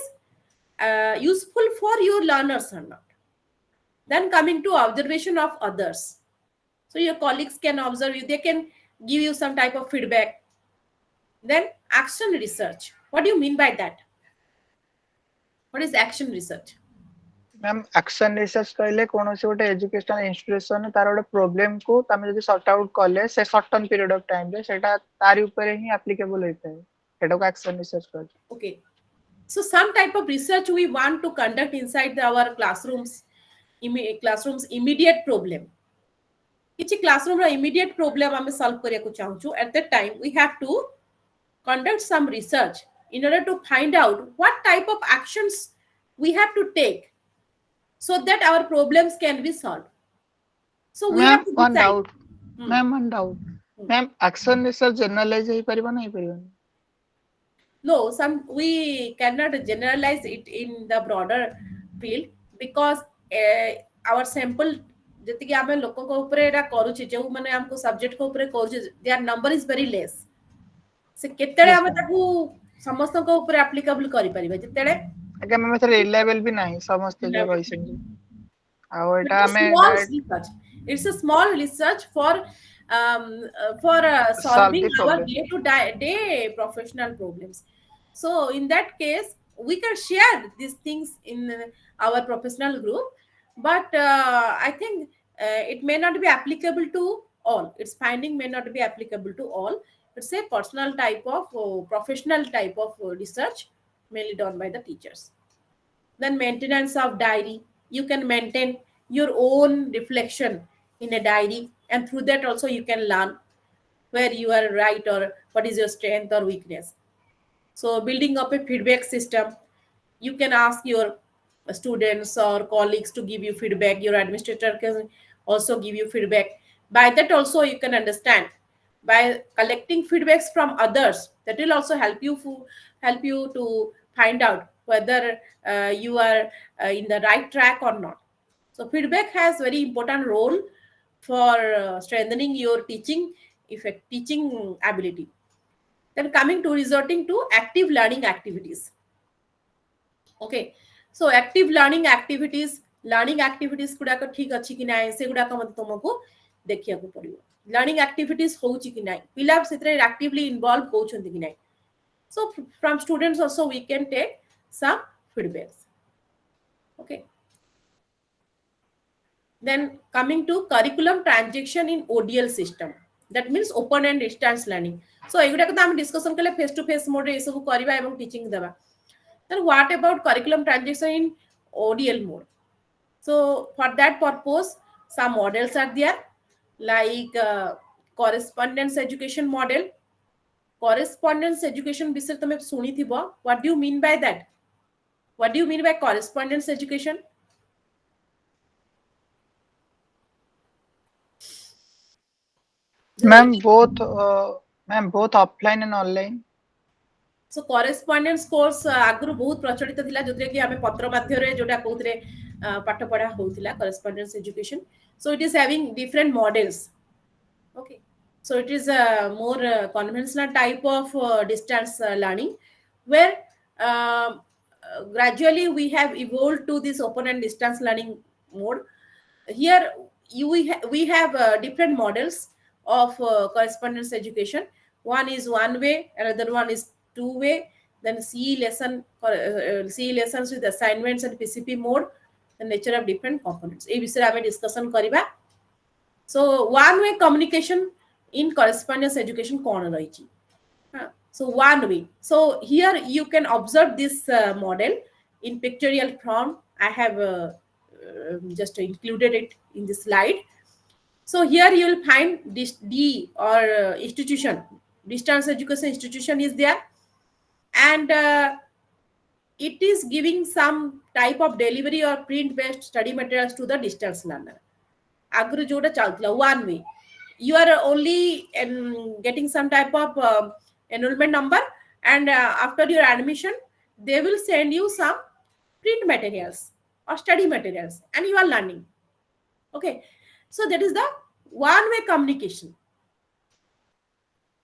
useful for your learners or not then coming to observation of others so your colleagues can observe you they can give you some type of feedback then action research what do you mean by that what is action research ma'am action research कहले कोनोसी गोटे educational institution तार गोटे problem को तमे जदी sort out करले से सर्टेन पीरियड ऑफ टाइम रे सेटा तारी ऊपर ही एप्लीकेबल होइता है एटा को एक्शन रिसर्च कर Okay. So some type of research we want to conduct inside our classrooms immediate problem. किछि classroom रा immediate problem हमें solve करिया को चाहूछु. At that time we have to conduct some research in order to find out what type of actions we have to take so that our problems can be solved. So we ma'am have to one decide. Doubt ma'am one doubt ma'am action research generalise हो परिबा नहीं परिबा No, some we cannot generalize it in the broader field because our sample ଯେତିକି ଆମେ ଲୋକଙ୍କ ଉପରେ ଏଟା କରୁଛେ ଯେଉଁମାନେ ଆମକୁ ସବଜେକ୍ଟ ଉପରେ କରୁଛେ their number is very less. ସେ କେତେବେଳେ Yes, ଆମେ ma'am. ତାକୁ ସମସ୍ତଙ୍କ ଉପରେ ଆପ୍ଲିକେବଲ କରିପାରିବା ଯେତେବେଳେ ଆଜ୍ଞା ମ୍ୟାମ୍ ଏଥିରେ ରିଲାଏବଲ୍ ବି ନାହିଁ ସମସ୍ତେ ଯୋଉ ରହିଛନ୍ତି ଆଉ But ଏଟା it's a ଆମେ small direct research. It's a small research for solve solving the our problem. day professional problems. So in that case, we can share these things in our professional group, but I think it may not be applicable to all. Its finding may not be applicable to all. It's a personal type of professional type of research mainly done by the teachers. Then maintenance of diary, you can maintain your own reflection in a diary, and through that also you can learn where you are right or what is your strength or weakness. So building up a feedback system, you can ask your students or colleagues to give you feedback. Your administrator can also give you feedback. By that also you can understand. By collecting feedbacks from others, that will also help you to find out whether you are in the right track or not. So feedback has very important role for strengthening your teaching ability. Then coming to resorting to active learning activities. Okay, so active learning activities गुड़ाक ठीक अच्छी कि ना से गुड़ाक मत तुमको देखिया को पड़ियो. Learning activities होउची कि ना पिला सेतरे actively involved होउछंती कि ना. So from students also we can take some feedbacks. Okay. Then coming to curriculum transaction in ODL system, that means open and distance learning. So एगुड़ा को हम discussion कले face to face mode रे ये सब करिबा एवं teaching देबा. Then what about curriculum transaction in ODL mode? So for that purpose, some models are there, like correspondence education model. Correspondence education विषय तुम सुनी थी बा. What do you mean by that? What do you mean by correspondence education? Ma'am both offline and online. So correspondence course आगु बहुत प्रचलित थिला जोते कि हमें पत्र माध्यम रे जोटा कहउतरे पाठ पढ़ा होउथिला correspondence education. So it is having different models. Okay, so it is a more conventional type of distance learning where gradually we have evolved to this open and distance learning mode. Here we have different models of correspondence education. One is one way, another one is two way, then CE lessons with assignments and PCP mode, the nature of different components. ए विषय आमे discussion करिबा. So one way communication in correspondence education कोन रहिछि. So one way. So here you can observe this model in pictorial form. I have just included it in the slide. So here you will find this D or institution, distance education institution is there, and it is giving some type of delivery or print based study materials to the distance learner. Agru joda chaltla one way. You are only getting some type of enrollment number, and after your admission they will send you some print materials or study materials and you are learning. Okay, so that is the one way communication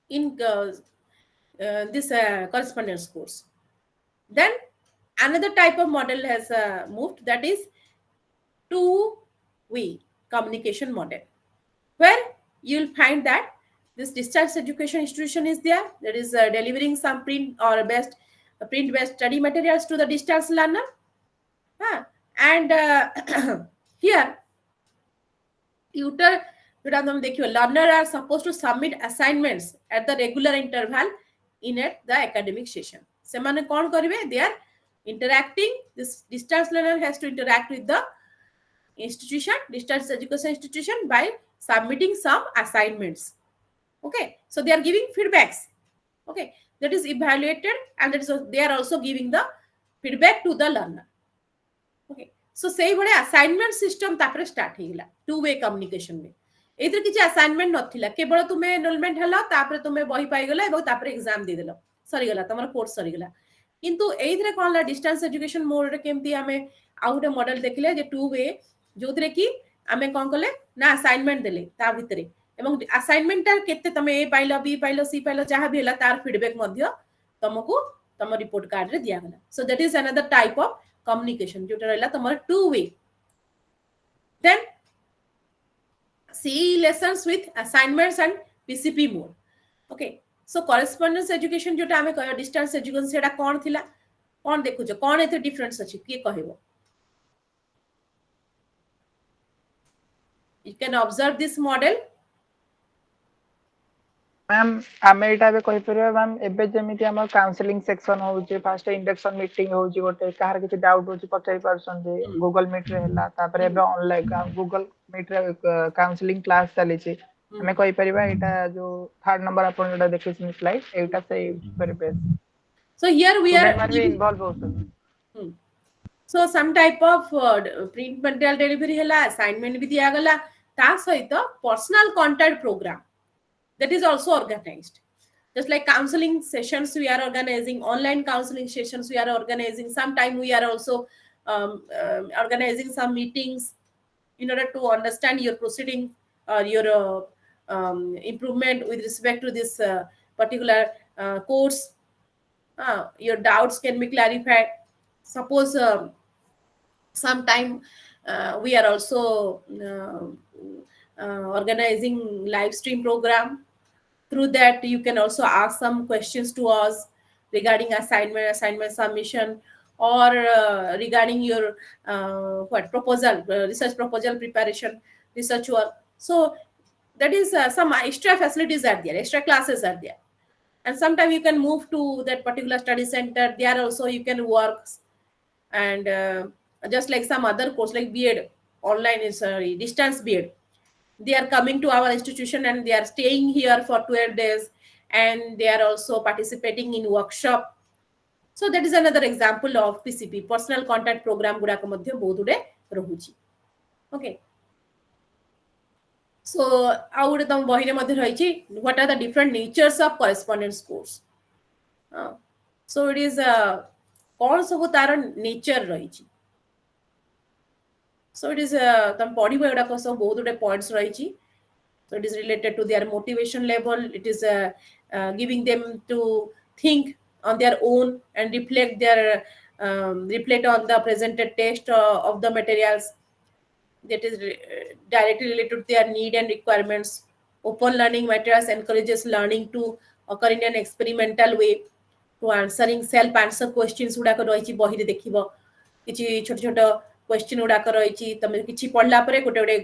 in this correspondence course. Then another type of model has moved, that is two way communication model, where you will find that this distance education institution is there, that is delivering some print or print based study materials to the distance learner. And here tutor learner are supposed to submit assignments at the regular interval in at the academic session. ସେମାନେ କ'ଣ କରିବେ? They are interacting. This distance learner has to interact with the institution, distance education institution, by submitting some assignments. Okay, so they are giving feedbacks. Okay, that is evaluated, and that is they are also giving the feedback to the learner. Okay, so sei bhale assignment system tapre start heila two way communication में एथर किछि assignment नथिला, केवल तुमे enrolment हला, तापरे तुमे बही पाई गेला एबो तापरे एग्जाम दे देलो, सरी गेला तमर कोर्स सरी गेला. किंतु एथरे कोन ला डिस्टेंस एजुकेशन मोड रे केमती हमें आउट मॉडल देखले जे टू वे, जोथरे कि हमें कोन कले ना असाइनमेंट देले ता भितरे, एवं असाइनमेंट ता केते तमे ए पाइलो, बी पाइलो, सी पाइलो, जहा भी हला तार फीडबैक मध्य तमको तम रिपोर्ट कार्ड रे दिया गेला. सो that is another type of communication जोटा रहला तमर two way. Then CE lessons with assignments and PCP mode. Okay, so correspondence education जोटा हमें कह distance education सेटा कोन थिला, कोन देखु जो कोन एते डिफरेंस अछि, के कहबो? You can observe this model. Ma'am आमे एटा बे कहि परिबा मैम एबे जेमिति हमर काउंसलिंग सेक्शन होउची, फास्ट इंडक्शन मीटिंग होउची, गोटे कहार किछि डाउट होउची पचाई परसन जे गूगल मीट रे हला, तापरे एबे ऑनलाइन गूगल मीट रे काउंसलिंग क्लास चली छी. हमें कहि परिबा एटा जो थर्ड नंबर अपन जेटा देखिछि स्लाइड एटा से परिबे. So here we are involved also. So some type of print material delivery hela, assignment भी दिया गला, ता सहित personal contact program that is also organized. Just like counseling sessions we are organizing, online counseling sessions we are organizing, sometime we are also organizing some meetings in order to understand your proceeding or your improvement with respect to this particular course. Your doubts can be clarified. Suppose sometime we are also organizing live stream program. Through that you can also ask some questions to us regarding assignment submission, or regarding your proposal, research proposal preparation, research work. So that is some extra facilities are there, extra classes are there, and sometimes you can move to that particular study center. There also you can work, and just like some other course like B.Ed, online is distance B.Ed, they are coming to our institution and they are staying here for 12 days, and they are also participating in workshop. So that is another example of PCP, personal contact program गुड़ा को मध्य बहुत उड़े रहुची. Okay, so out तम बहिरे मध्य रहिची what are the different natures of correspondence course. So it is कौन सब तार nature रहिची. So it is तम पढ़ी बड़ा को सब बहुत उड़े points रहिची. So it is related to their motivation level. It is giving them to think on their own and reflect reflect on the presented text of the materials. That is directly related to their need and requirements. Open learning materials encourages learning to occur in an experimental way, to answering self answer questions गुड़ा को रहिची बही रे देखिबो किछि छोट छोट question गुड़ा को रहिची. तमे किछि पढला परे गोटे गोटे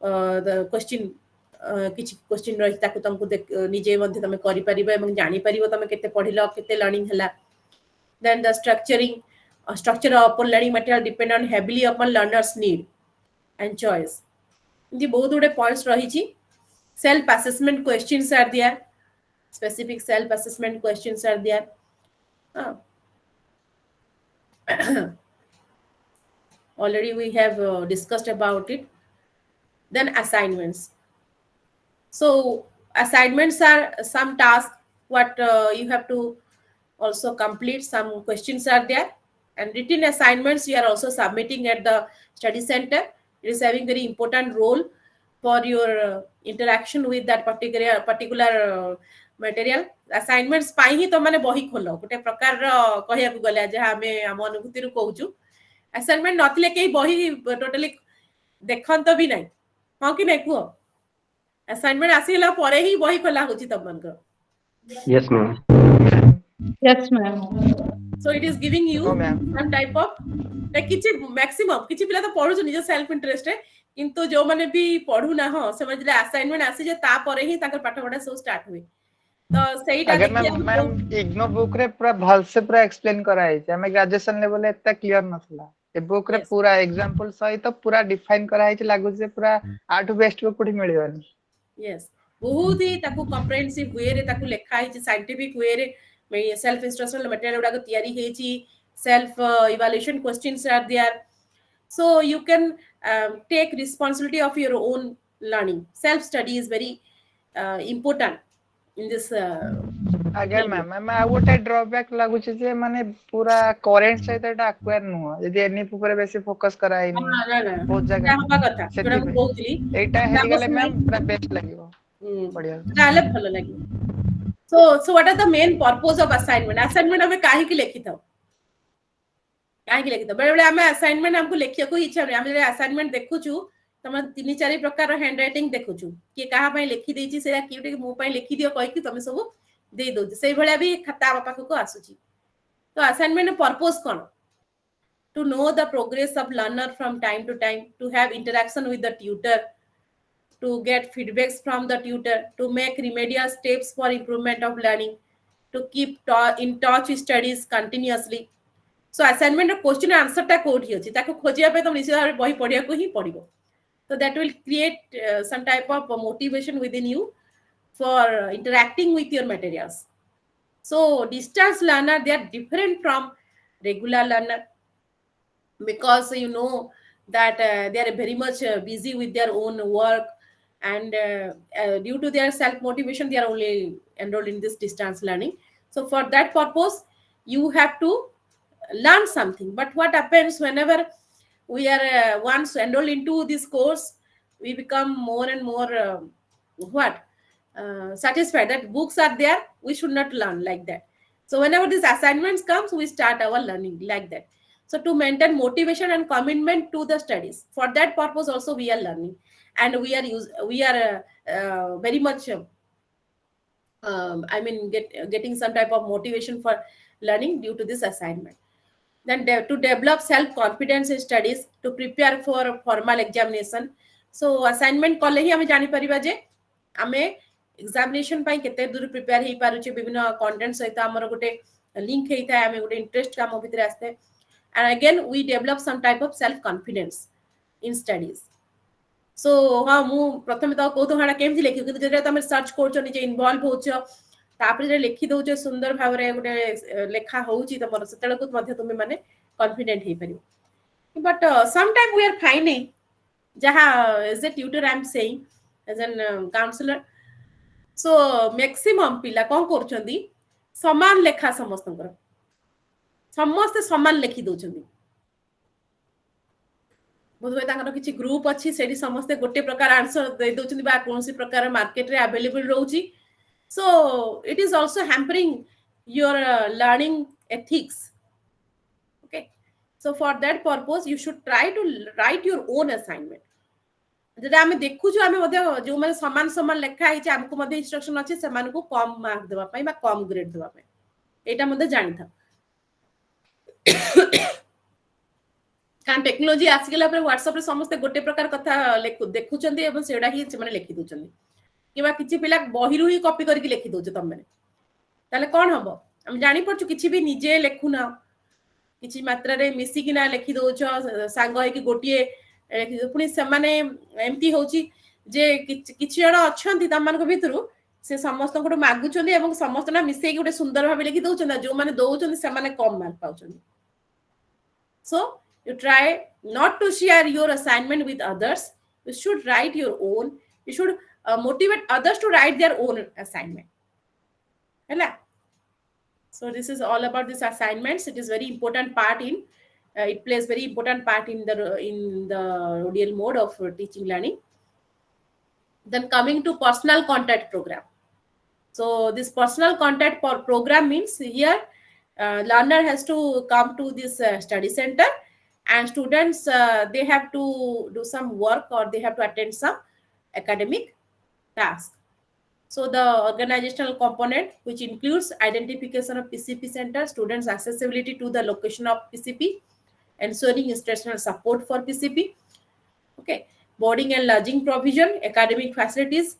क्वेश्चन किछि क्वेश्चन रहि ताकु तुमको निजे मध्ये तमे करि परिबो एवं जानि परिबो तमे केते पढिलो, केते लर्निंग हला. Then the structure of upon learning material depend on heavily upon learners need and choice. The बहुत उड़े points रहिची. Self assessment questions are there, specific self assessment questions are there. Already we have discussed about it. Then assignments. So assignments are some tasks what you have to also complete. Some questions are there, and written assignments you are also submitting at the study center. It is having very important role for your interaction with that particular material. Assignments पाई ही तो माने बही खोलो गोटे प्रकार कहिया को गले जे हमें हम अनुभूति रु कहूछु. Assignment नथिले के बही टोटली देखन तो भी नहीं, हां कि नहीं को assignment आसीला परे ही बही खोला होची तमनकर. Yes, ma'am. Yes, ma'am. So it is giving you some type of like किछि maximum किछि पिला तो पढु निज सेल्फ इंटरेस्ट है, किंतु जो माने भी पढु ना हो से माने असाइनमेंट आसी जे ता परे ही ताकर पाठ पढा सब स्टार्ट हुए. तो सेटा अगर देखिए मैम इग्नो बुक रे पूरा भल से पूरा एक्सप्लेन करा है हमें ग्रेजुएशन लेवल एता क्लियर नथला ए बुक रे यस पूरा एग्जांपल सहित पूरा डिफाइन करा है लागु जे पूरा आठु बेस्ट बुक कोठी मिलिबनी यस बहुत ही ताकू कॉम्प्रिहेंसिव वे रे ताकू लिखा है साइंटिफिक वे रे सेल्फ इंस्ट्रक्शनल मटेरियल उडा को तयारी हेची self evaluation questions are there so you can take responsibility of your own learning. Self study is very important in this आगे field. मैम मैं आ गोटे ड्रॉबैक लागु जे माने पूरा करेंट सहित एटा एक्वायर नुह यदि एनईपी ऊपर बेसी फोकस कराइनी बहुत जगह हवा कथा जोड़ा सेति मु पे कहउतली एटा हेरी गले मैम पूरा बेस्ट लागिवो बढ़िया ताले भलो लागियो so what are the main purpose of assignment हमें काहे की लिखि थाउ काहे की लिखि थाउ बेले बेले हमें असाइनमेंट हमको लेखिया को इच्छा नहीं हम जे असाइनमेंट देखुछु तम तीन चारि प्रकार हैंड राइटिंग देखुछु कि कहा पई लिखि देछि सेया किउटे मो पई लिखि दियो कहि कि तमे सब दे दो सेई भलिया भी खाता पाखा को आसुची तो assignment purpose cone to know the progress of learner from time to time, to have interaction with the tutor, to get feedbacks from the tutor, to make remedial steps for improvement of learning, to keep in touch with studies continuously. So assignment question answer टा कोठी अछि ताको खोजिया पे तुम निश्चित भाबे बही पढिया को ही पढिबो. So that will create some type of motivation within you for interacting with your materials. So distance learner, they are different from regular learner because you know that they are very much busy with their own work, and due to their self motivation they are only enrolled in this distance learning. So for that purpose you have to learn something. But what happens whenever we are once enrolled into this course, we become more and more what satisfied that books are there, we should not learn like that. So whenever these assignments comes, we start our learning like that. So to maintain motivation and commitment to the studies, for that purpose also we are learning, and we are very much I mean getting some type of motivation for learning due to this assignment. Then to develop self confidence in studies, to prepare for formal examination. So assignment कले ही हमें जानी परिबा जे हमें examination पाई केते दूर prepare हे पारुचे विभिन्न content सहित हमर गोटे लिंक हेता हमें गोटे इंटरेस्ट काम भितर आस्ते, and again we develop some type of self confidence in studies. So हाँ मु प्रथमे तो कहतो हाडा केमथि लेखि कि जेटा तमे सर्च करछो निजे इन्वॉल्व होछो तापर जे लेखि दउछो सुंदर भाबरे गोटे लेखा होउची तमर सेतळको मध्ये तुमे माने कॉन्फिडेंट हे परिबो. But sometime we are finding jaha as a tutor I am saying as an counselor, so maximum पिला कोन करछंदी समान लेखा समस्तंकर समस्त समान लेखि दउछंदी. बोधवे तांकर किछि ग्रुप अछि सेठी समस्त गोटे प्रकार आंसर दे दउछंदी बा कोनसी प्रकार मार्केट रे available रहउची. So it is also hampering your learning ethics. Okay, so for that purpose you should try to write your own assignment. जेटा आमे देखु जो आमे मध्ये जो माने समान समान लेखा हिचे हमको मध्ये इंस्ट्रक्शन अछि समान को कम मार्क देबा पई बा कम ग्रेड देबा पई एटा मध्ये जानि था. कारण टेक्नोलॉजी आसिगला पर व्हाट्सएप रे समस्त गोटे प्रकार कथा देखुचंदी एवं सेडा ही से माने लिखि दोचंदी किबा किछि पिला बहिरु ही कॉपी करके लिखि दोछ तम माने ताले कोन हबो हम जानि पड़छु किछि भी निजे लेखु ना किछि मात्रा रे मिसी किना लिखि दोछ सांग है कि गोटिए पुनी से माने एम्ति होची जे किछि जण अछंती तमनको भितरु से समस्त को मागुचंदी एवं समस्त ना मिसेई गोटे सुंदर भाबे लिखि दोछन जो माने दोउचंदी से माने कम mark पाउचंदी. So you try not to share your assignment with others. You should write your own. You should motivate others to write their own assignment. Hela. So this is all about this assignments. It is very important part in it plays very important part in the real mode of teaching learning. Then coming to personal contact program. So this personal contact program means here learner has to come to this study center, and students they have to do some work or they have to attend some academic task. So the organizational component, which includes identification of PCP center, students accessibility to the location of PCP, ensuring instructional support for PCP, okay, boarding and lodging provision, academic facilities,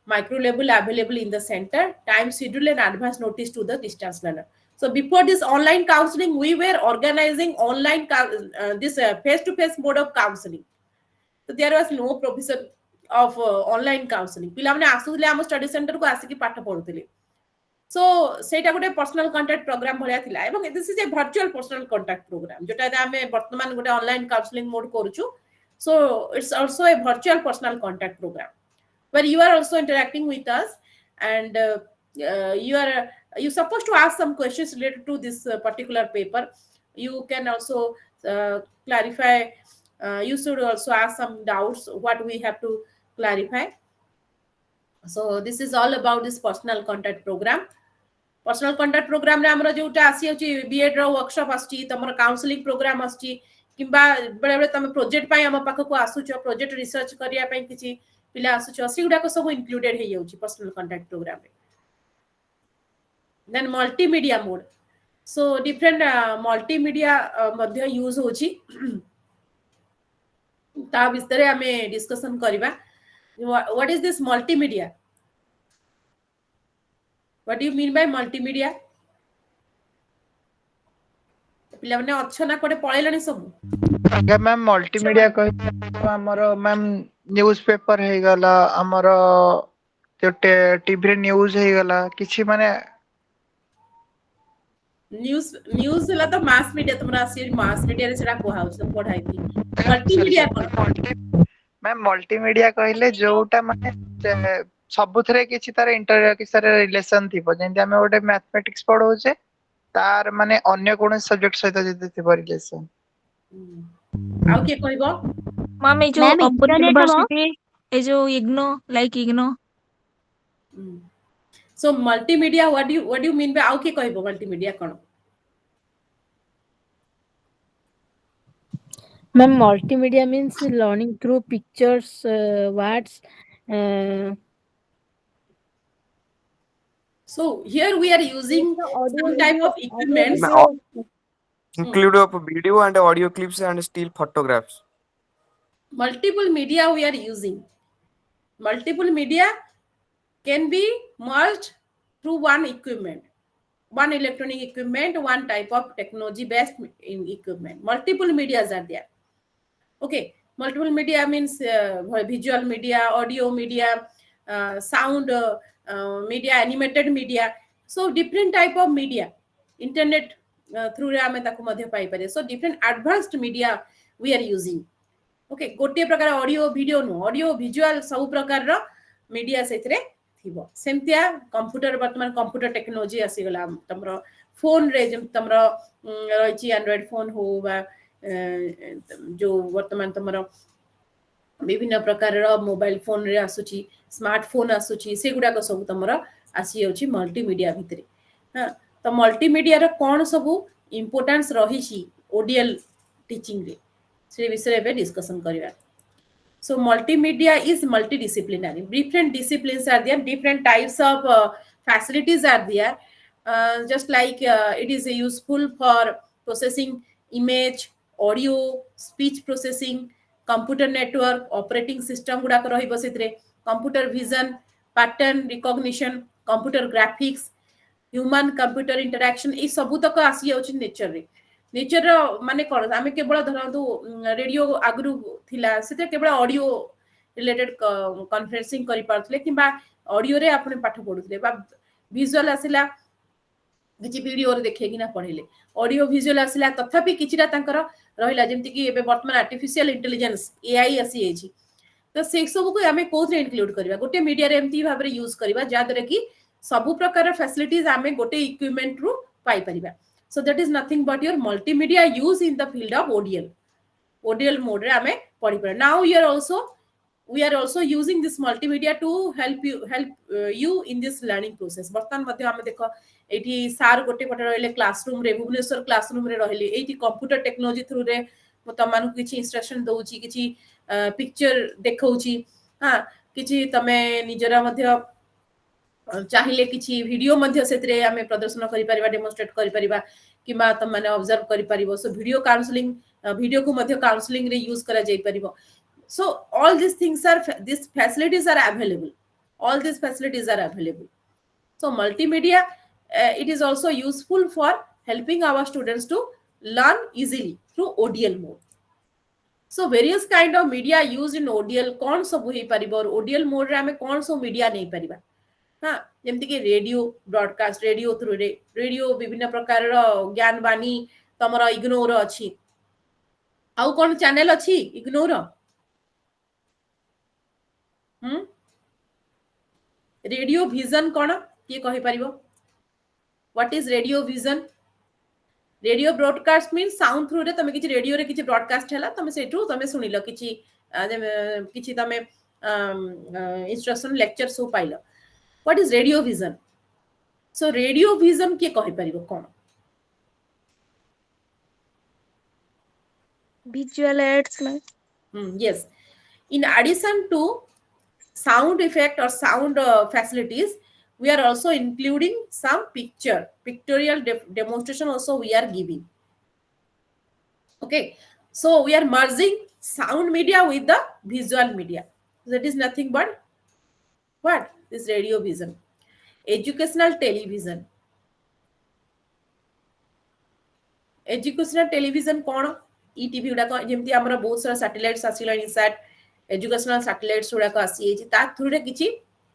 micro label available in the center, time schedule and advance notice to the distance learner. So before this online counseling, we were organizing online this face-to-face mode of counseling. So there was no provision of online counseling. ପିଲାମାନେ ଆସୁଥିଲେ ଆମ study ସେଣ୍ଟରକୁ ଆସିକି ପାଠ ପଢୁଥିଲେ. So ସେଇଟା ଗୋଟେ personal contact programme ଭଳିଆ ଥିଲା ଏବଂ this is a virtual personal contact programme ଯୋଉଟା ଆମେ ବର୍ତ୍ତମାନ ଗୋଟେ ଅନଲାଇନ କାଉନସେଲିଂ ମୋଡ କରୁଛୁ. So it's also a virtual personal contact program where you are also interacting with us, and you're supposed to ask some questions related to this particular paper. You can also clarify. You should also ask some doubts what we have to clarify. So this is all about this personal contact program. Personal contact programme रे हमर जोटा आसी अछि BEd रो workshop आछि तमर counselling programme आछि किबा बेले बेले तमे प्रोजेक्ट पई हम पाख को आसुचो प्रोजेक्ट रिसर्च करिया पई किछि पिला आसुचो सिगुडा को सब इंक्लूडेड हे जाउछि पर्सनल कंटाक्ट प्रोग्राम रे. Then multimedia mode. So different multimedia मध्य यूज होछि ता विस्तारे हमें डिस्कशन करिबा. What is this multimedia? What do you mean by multimedia? पिला माने अच्छा ना कोडे पळेलानी सब आगे मैम मल्टीमीडिया कहि हमर मैम न्यूज़पेपर हे गला हमर जो टीवी न्यूज़ हे गला किछि माने न्यूज़ ला तो मास मीडिया तुमरा आसी मास मीडिया रे सेडा कोहा होछ पढाई थी. मल्टीमीडिया मैम मल्टीमीडिया कहले जोटा माने सबुथरे किछि तार इंटर कि सारे रिलेशन थिबो जेंति हमें गोटे मैथमेटिक्स पढौ छे तार माने अन्य कोन सब्जेक्ट सहित जति थिबो रिलेशन. आउ के कहबो मैम ए जो ओपन यूनिवर्सिटी ए जो IGNOU like IGNOU. So multimedia what do you mean by आउ के कहबो multimedia cone? Ma'am, multimedia means learning through pictures, words. So here we are using some type of equipments. Include of video and audio clips and still photographs. Multiple media we are using. Multiple media can be merged through one equipment, one electronic equipment, one type of technology based equipment. Multiple medias are there. Okay, multiple media means visual media, audio media, sound media, animated media. So different type of media, internet through ame taku madhya pai pare. So different advanced media we are using. Okay, गोटे प्रकार audio video no audio visual सब प्रकार रो media सेतरे थिबो. सेमतिया computer वर्तमान computer technology आसी गला तमरो फोन रे जेम तमरो रहिछि एंड्रॉइड फोन हो बा जो वर्तमान तमरो विभिन्न प्रकार रो मोबाइल फोन रे आसुछि स्मार्टफोन आसुछि सेगुडा को सब तमरो आसी होछि मल्टीमीडिया भितरे. हां तो मल्टीमीडिया रो कोन सब इंपोर्टेंस रहिछि ओडीएल टीचिंग रे से विषय पे डिस्कशन करिया. So multimedia is multidisciplinary. Different disciplines are there, different types of facilities are there. Just like it is useful for processing image, audio, speech processing, computer network, operating system गुड़ा को रही बस इतरे, computer vision, pattern recognition, computer graphics, human computer interaction. ये सब तक आसी जाउछि nature रे. नेचर माने कोन आमे केवल धरंतु रेडियो आगरु थिला सेते केवल ऑडियो रिलेटेड कॉन्फ्रेंसिंग करि पारथले किबा ऑडियो रे आपने पाठ पढुथले बा विजुअल आसिला किछि वीडियो रे देखे किना पढिले ऑडियो विजुअल आसिला तथापि किछिटा तांकर रहिला जेमति कि एबे वर्तमान आर्टिफिशियल इंटेलिजेंस एआई आसी एछि तो से सब को आमे कोथरे इंक्लूड करबा गोटे मीडिया रे एमती भाबरे यूज करबा जादरे कि सब प्रकार फैसिलिटीज आमे गोटे इक्विपमेंट रु पाई परिबा. So that is nothing but your multimedia use in the field of ODL. ODL mode re ame padi para. Now we are also using this multimedia to help you in this learning process. Bartan madhya ame dekho एठी सार गोटे पटे रहले classroom रे Bhubaneswar classroom रे रहले एठी computer technology through रे म तमानु किछि इंस्ट्रक्शन दउची किछि पिक्चर देखौची हां किछि तमे निजरा मध्य चाहिले किछि वीडियो मध्य सेतरे आमे प्रदर्शन करि परिबा डेमोन्स्ट्रेट करि परिबा किबा त माने ऑब्जर्व करि परिबो. सो वीडियो काउंसलिंग वीडियो को मध्य काउंसलिंग रे यूज करा जाई परिबो. So all these things are these facilities are available. all these facilities are available. So multimedia, it is also useful for helping our students to learn easily through ODL mode. So various kind of media used in ODL कौन सब हो परिबो और ODL mode रे हमें कौन सब media नहीं परिबा हाँ जेमति कि रेडियो ब्रॉडकास्ट रेडियो थ्रू रे रेडियो विभिन्न प्रकार रो ज्ञान वाणी तमरा इग्नोर अछि आउ कोन चैनल अछि इग्नोर रेडियो विजन कोन के कहि परिबो what is radio vision radio broadcast mean sound through रे तमे किछि रेडियो रे किछि ब्रॉडकास्ट हैला तमे सेठू तमे सुनिलो किछि तमे instruction lecture so pilo what is radio vision so radio vision के कहि परिबो कोन visual aids yes in addition to sound effect or sound facilities we are also including some pictorial demonstration also we are giving okay so we are merging sound media with the visual media that is nothing but what is radio vision educational television कौन ETV गुडा जेमती हमर बहुत सारा satellites आसिलानी set educational satellites गुडा आसी ता through रे किछि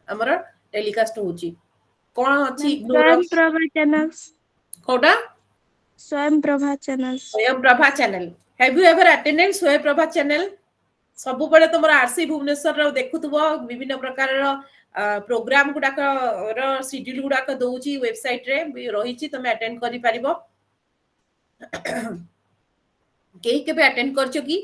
हमर telecast होची कोन अछि स्वयं प्रभा चैनल्स कोडा स्वयं Prabha channel have you ever attended स्वयं प्रभा चैनल सब बळे तुमर आरसी भुवनेश्वर रो देखुतबो विभिन्न प्रकार रो प्रोग्राम गुडा रो शेड्यूल गुडा दोउची वेबसाइट रे रहिची तुम अटेंड करि परिबो केही केबे अटेंड करछो की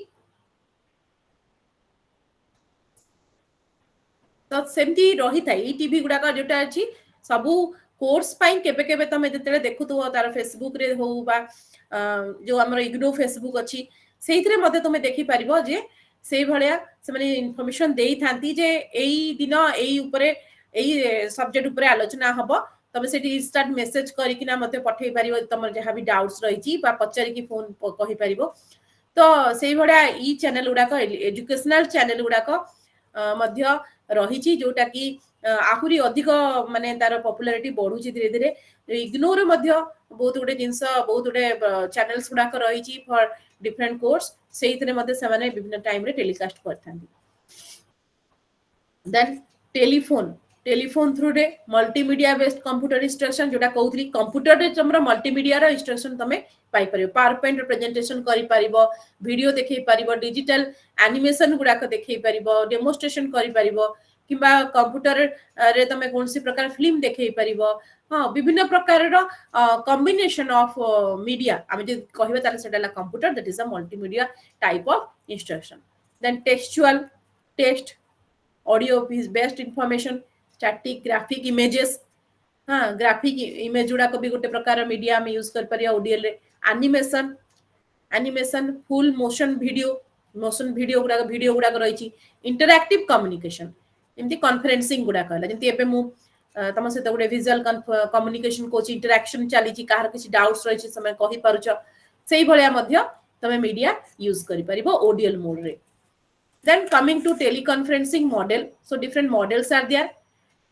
तो सेमती रही था ई टीवी गुडा जोटा अछि सबु कोर्स पाई केबे केबे तमे जतले देखुतो तार फेसबुक रे हो बा जो हमर इग्नो फेसबुक अछि सेइथरे मते तमे देखि परिबो जे सेई भलिया से माने इन्फॉर्मेशन देई थांती जे एई दिन एई ऊपरे एई सब्जेक्ट ऊपरे आलोचना हबो तमे सेठी इंस्टेंट मेसेज करी कि ना मते पठेई परिबो तमर जहा भी डाउट्स रहिची बा पचारी की फोन कहि परिबो तो सेई भलिया ई चैनल गुडा को एजुकेशनल चैनल गुडा को मध्य रहिची जोटा कि आहुरी अधिक माने तार पॉपुलैरिटी बढ़ुची धीरे धीरे इग्नोर मध्य बहुत गुडे जिंस बहुत गुडे चैनल्स गुडा को रहिची फॉर डिफरेंट कोर्स सेइतरे मध्य से माने विभिन्न टाइम रे टेलीकास्ट करथांती देन टेलीफोन थ्रू रे मल्टीमीडिया बेस्ड कंप्यूटर इंस्ट्रक्शन जोटा कहउतली कंप्यूटर रे तमरा मल्टीमीडिया रो इंस्ट्रक्शन तमे पाई परिबो पावर पॉइंट प्रेजेंटेशन करि परिबो वीडियो देखै परिबो डिजिटल एनिमेशन गुडा को देखै परिबो डेमोन्स्ट्रेशन करि परिबो किबा कंप्यूटर रे तमे कोनसी प्रकार फिल्म देखै परिबो हां विभिन्न प्रकार रो कॉम्बिनेशन ऑफ मीडिया आमे जे कहिबा ताले सेटाला computer that is a multimedia type of instruction then textual text audio based information static graphic images हाँ ग्राफिक इमेज गुडा को भी गोटे प्रकार मीडिया में यूज कर परिया ओडीएल रे एनिमेशन फुल मोशन वीडियो गुडा रही इंटरैक्टिव कम्युनिकेशन एमती कॉन्फरेंसिंग गुडा कहला जेमती एबे मु तम से गोटे विजुअल कम्युनिकेशन कोच इंटरैक्शन चली काहर किछि डाउट्स रही समय कहि पारुछ सेही भलिया मध्य तमे मीडिया यूज करि परिबो ओडीएल मोड रे then coming to teleconferencing model so different models are there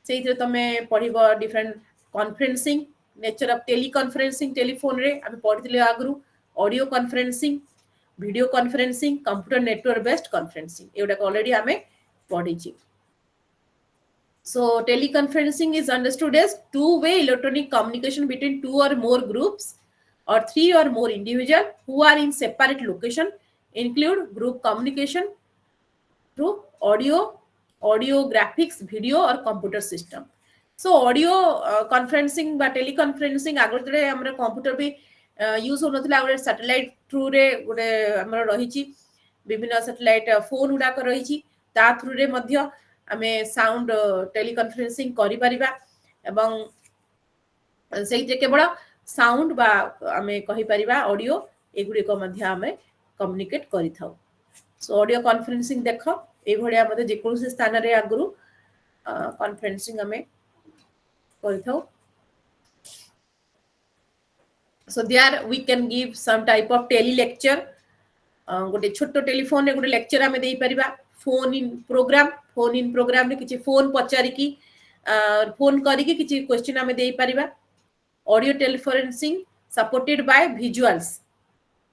सेइथरे तमे पढिबो different conferencing nature of teleconferencing telephone रे आमे पढितले आगरु audio conferencing video conferencing computer network based conferencing एटा ऑलरेडी आमे पढिछि so teleconferencing is understood as two-way electronic communication between two or more groups or three or more individuals who are in separate location include group communication through audio graphics video or computer system so audio conferencing बा teleconferencing आगरे हमरा computer भी use होनथिला गोटे satellite through रे गोटे हमरा रहिची विभिन्न satellite phone उडा कर रहिची ता थ्रू रे मध्य आमे साउंड टेलीकॉन्फ्रेंसिंग करि परिबा एवं सेइते केवल साउंड बा आमे कहि परिबा ऑडियो एगुडी को मध्य आमे कम्युनिकेट करि थाउ सो ऑडियो कॉन्फ्रेंसिंग देखो ए भलिया मते जे कोन स्थान रे आगरु कॉन्फ्रेंसिंग हमें करथौ so there we can give some type of tele lecture गोटे छोटो टेलीफोन रे गोटे लेक्चर हमें देई परिबा फोन इन प्रोग्राम रे किछि फोन पचारिकी फोन करिकी किछि क्वेश्चन आमे देई परिबा ऑडियो टेलीफरेंसिंग सपोर्टेड बाय विजुअल्स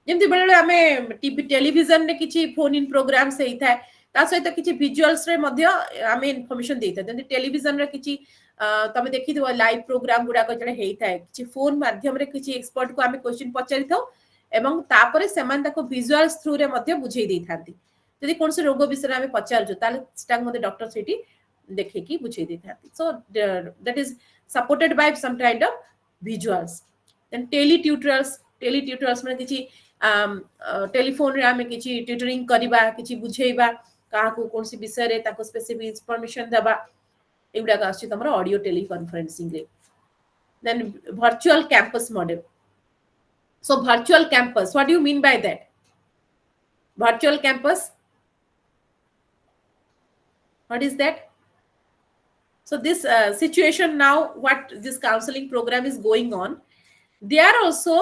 जेमति बेले आमे टीवी टेलीविजन रे किछि फोन इन प्रोग्राम से था ता सहित किछि विजुअल्स रे मध्य आमे इन्फॉर्मेशन देता जेमति टेलीविजन रे किछि तमे देखि दिबो लाइव प्रोग्राम गुडा को जणे हेई थाए किछि फोन माध्यम रे किछि एक्सपर्ट को आमे क्वेश्चन पचारि थाउ एवं तापरे सेमान ताको विजुअल्स थ्रू रे मध्य बुझेई देई थांती यदि कोन से रोग विषय आमे पचारजु ताले स्टाक मते डॉक्टर सेठी देखे की बुझेई देई थांती so that is supported by some kind of visuals then tele tutors में किछि टेलीफोन रे आमे किछि ट्यूटरिंग करिबा किछि बुझेइबा काहा को कोन से विषय रे ताको स्पेसिफिक इंफॉर्मेशन दबा एगुडा का आछि तमरो ऑडियो टेली कॉन्फ्रेंसिंग रे then virtual campus model so virtual campus what do you mean by that virtual campus what is that so this situation now what this counseling program is going on they are also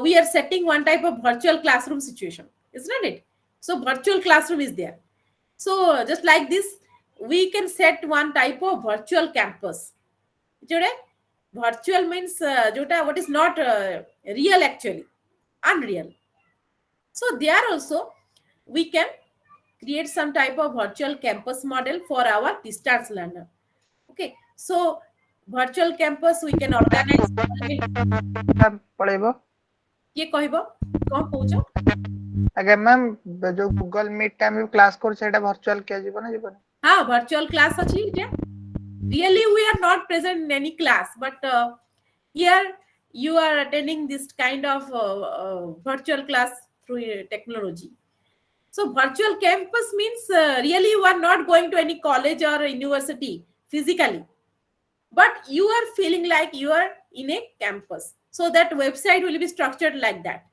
we are setting one type of virtual classroom situation isn't it so virtual classroom is there so just like this we can set one type of virtual campus jode virtual means jota what is not real actually unreal so there also we can create some type of virtual campus model for our distance learner okay so virtual campus we can organize पळेबो ये कहबो कोन कहउछो आगे ma'am जो Google meet time class कर सेटा virtual के जीवन ना जीवन हां virtual class अछि जे really we are not present in any class but here you are attending this kind of virtual class through technology so virtual campus means really you are not going to any college or university physically but you are feeling like you are in a campus so that website will be structured like that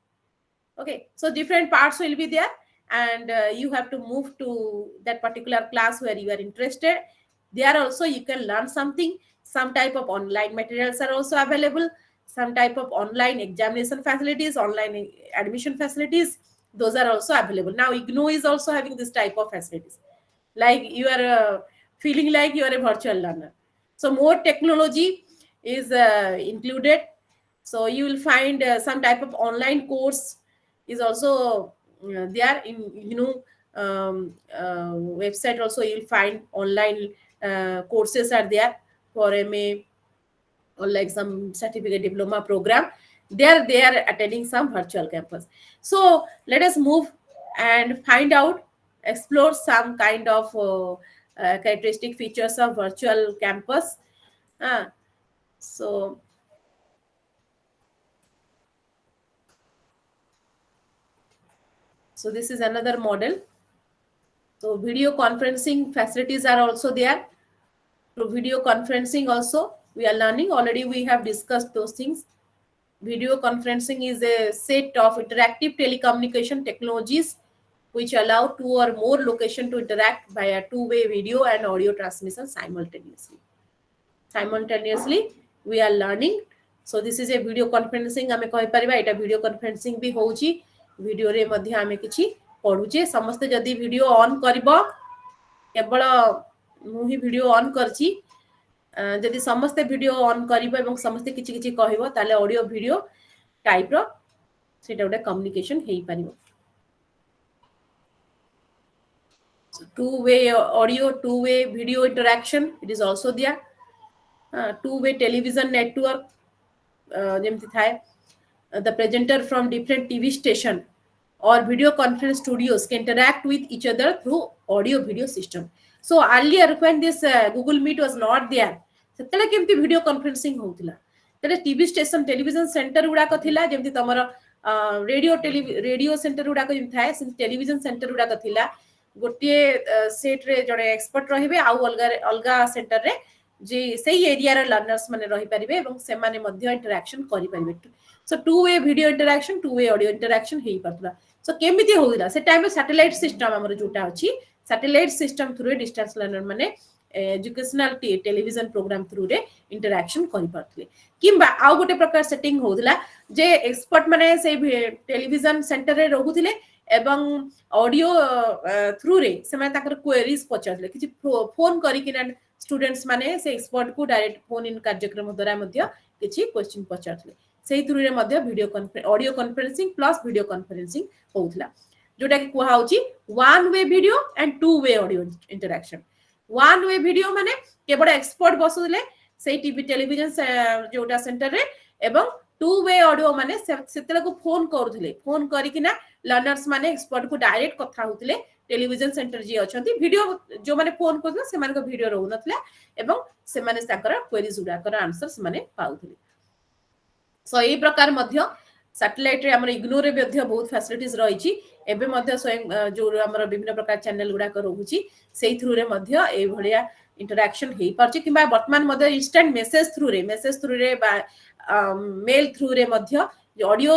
okay so different parts will be there and you have to move to that particular class where you are interested there also you can learn something some type of online materials are also available some type of online examination facilities online admission facilities those are also available now igno is also having this type of facilities like you are feeling like you are a virtual learner so more technology is included so you will find some type of online course is also there in website also you'll find online courses are there for MA or like some certificate diploma program they are attending some virtual campus so let us move and find out explore some kind of characteristic features of virtual campus so this is another model so video conferencing facilities are also there through video conferencing also we are learning already we have discussed those things video conferencing is a set of interactive telecommunication technologies which allow two or more location to interact via two-way video and audio transmission simultaneously we are learning so this is a video conferencing ame कहि परिबा एटा video conferencing भी होउची video रे मध्ये आमे किछि पढुचे समस्त जदी video on करबो केवल मु ही वीडियो ऑन करची जदि समस्त वीडियो ऑन करिबो एवं समस्त किछि किछि कहइबो ताले ऑडियो वीडियो टाइप रो सेटा उडा communication hay परिबो two-way audio two-way video interaction it is also there two-way television network jemti thae the presenter from different TV station or video conference studios can interact with each other through audio video system so earlier when this Google Meet was not there setale kemti video conferencing houtila tele TV station television center uda ko thila jemti tomar radio center uda ko jemti thae television center uda ko thila गोटे set रे जड़े expert रहिबे आ अलगा centre रे जे सेही area रे learners माने रहि परिबे एवं से माने मध्य इंटरेक्शन करि परिबे so two way video interaction two way audio interaction हेई परतला सो केमिति होइला से टाइम सैटेलाइट सिस्टम हमर जोटा अछि satellite system through distance learner माने एजुकेशनल टेलीविजन प्रोग्राम थ्रू रे इंटरेक्शन करि परतले किबा आ गोटे प्रकार सेटिंग होइला जे एक्सपर्ट माने से टेलीविजन सेंटर रे रहुथिले एवं ऑडियो थ्रू रे से माने ताकर क्वेरीज पचारले किछि फोन करिकिना स्टूडेंट्स माने से एक्सपर्ट को डायरेक्ट फोन इन कार्यक्रम द्वारा मध्य किछि क्वेश्चन पचारले सेही थ्रू रे मध्य video audio conferencing plus video conferencing होउतला जोटा कि कुहा होची one way video and two way audio interaction one way video माने केवल एक्सपर्ट बसुले से टीवी टेलीविजन जोटा सेंटर रे एवं टू वे ऑडियो माने सेतला को फोन करूथिले फोन करिकिना लर्नर्स माने एक्सपर्ट को डायरेक्ट कथा होतिले टेलीविजन सेंटर जी अछंती वीडियो जो माने फोन करथले से माने को वीडियो रहउ नथले एवं से माने ताकर क्वेरीज उडाकर आंसर से माने पाउथिले सो एई प्रकार मध्य सैटेलाइट रे हमर इग्नोर रे मध्य बहुत फैसिलिटीज रहिछि एबे मध्य स्वयं जो हमर विभिन्न प्रकार चैनल गुडा कर रहउछि सेही थ्रू रे मध्य ए भलिया इंटरेक्शन हेई परछि किबा वर्तमान मध्य इंस्टेंट मेसेज थ्रू रे बा मेल थ्रू रे मध्य ऑडियो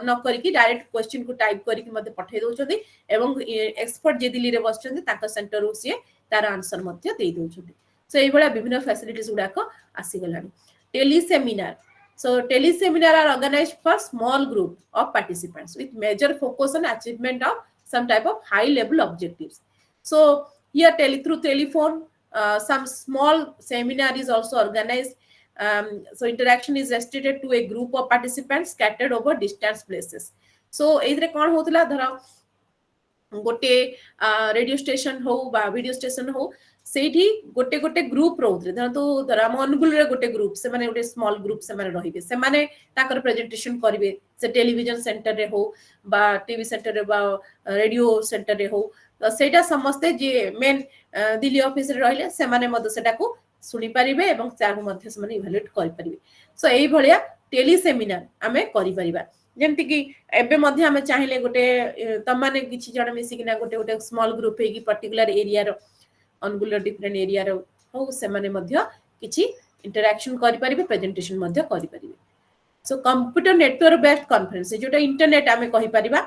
न करिकि डायरेक्ट क्वेश्चन को टाइप करिकि मध्य पठै दउछथि एवं एक्सपर्ट जे दिल्ली रे बसछथि ताका सेंटर रो सिए तार आंसर मध्य देई दउछथि सो ए भलिया विभिन्न फैसिलिटीज गुडा को आसी गलानी tele seminar So teleseminar are organized for small group of participants with major focus on achievement of some type of high level objectives. So here through telephone, some small seminar is also organized. So interaction is restricted to a group of participants scattered over distant places. So either kon hotula dhara गोटे radio station हो बा video station हो सेठी गोटे गोटे group रहउथले धरतो राम अनुगुल रे गोटे group से माने गोटे स्मॉल ग्रुप से माने रहिबे से माने ताकर प्रेजेंटेशन करिवे से टेलीविजन सेंटर रे हो बा टीवी सेंटर रे बा रेडियो सेंटर रे हो तो सेटा समस्त जे मेन दिल्ली ऑफिस रे रहले से माने मद सेटा को सुनि परिबे एवं चार मध्य से माने इवैल्यूएट करि परिबे सो एई भलिया टेली सेमिनार आमे करि परिबा जेमति कि एबे मध्य हमें चाहिले गोटे तम माने किछि जण मिसी किना गोटे गोटे स्मॉल ग्रुप हे कि पर्टिकुलर एरिया रो अनुगुलर डिफरेंट एरिया रो हो से माने मध्य किछि इंटरेक्शन करि परिबे प्रेजेंटेशन मध्य करि परिबे so computer network based conference जोटा इंटरनेट आमे कहि परिबा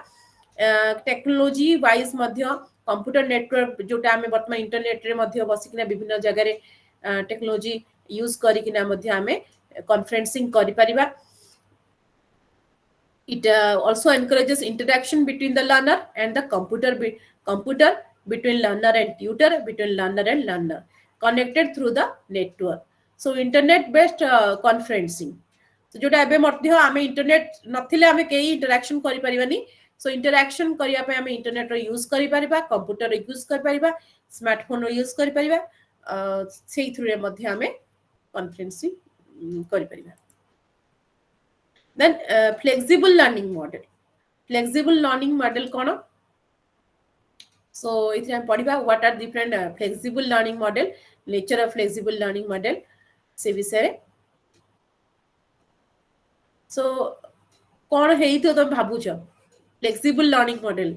टेक्नोलॉजी वाइज मध्य कंप्यूटर नेटवर्क जोटा आमे वर्तमान इंटरनेट रे मध्य बसिकिना विभिन्न जगह रे टेक्नोलॉजी यूज करिकिना मध्य आमे कॉन्फ्रेंसिंग करि परिबा It also encourages interaction between the learner and the computer between learner and tutor, between learner and learner, connected through the network. So internet based conferencing. So जोटा एबे मध्य आमे internet नथिले आमे केही interaction करि परिबानी सो interaction करिया पे आमे इंटरनेट रो use करि परिबा कंप्यूटर रो यूज करि परिबा स्मार्टफोन रो यूज करि परिबा सेही थ्रू रे मध्य आमे कॉन्फ्रेंसिंग करि परिबा then flexible learning model kono so ithre am padiba what are different flexible learning model nature of flexible learning model se bisare so kon hei to tum bhabucho flexible learning model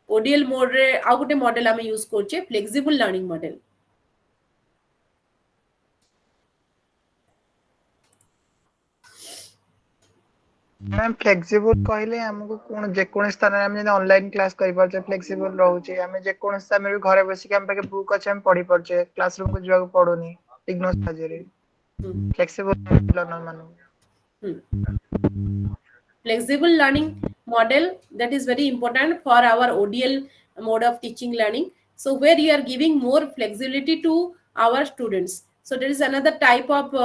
ODL mode re au gote model ame use korche flexible learning model ma'am flexible कहले हमको कोन जे कोन स्थान रे हम जे online class करि परछे flexible रहउचे हमें जे कोन स्थान में घरे बसी के हम पाके बुक अछि हम पढी परछे क्लासरूम को जाग पढोनी इग्नो साजरे फ्लेक्सिबल लर्नर मानु flexible learning model that is very important for our ODL mode of teaching learning so where you are giving more flexibility to our students so there is another type of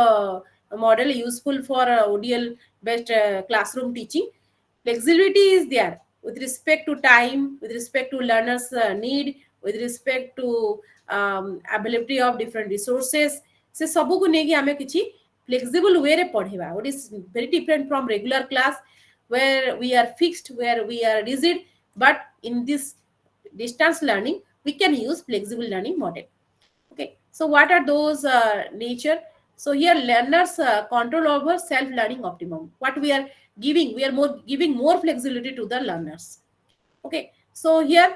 model useful for ODL based classroom teaching flexibility is there with respect to time with respect to learners need with respect to availability of different resources se sabu ko negi ame kichi flexible way re padhiba what is very different from regular class where we are fixed where we are rigid but in this distance learning we can use flexible learning model okay so what are those nature so here learners control over self learning optimum what we are giving more flexibility to the learners okay so here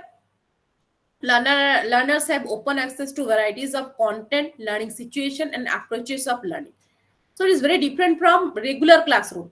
learners have open access to varieties of content learning situation and approaches of learning so it is very different from regular classroom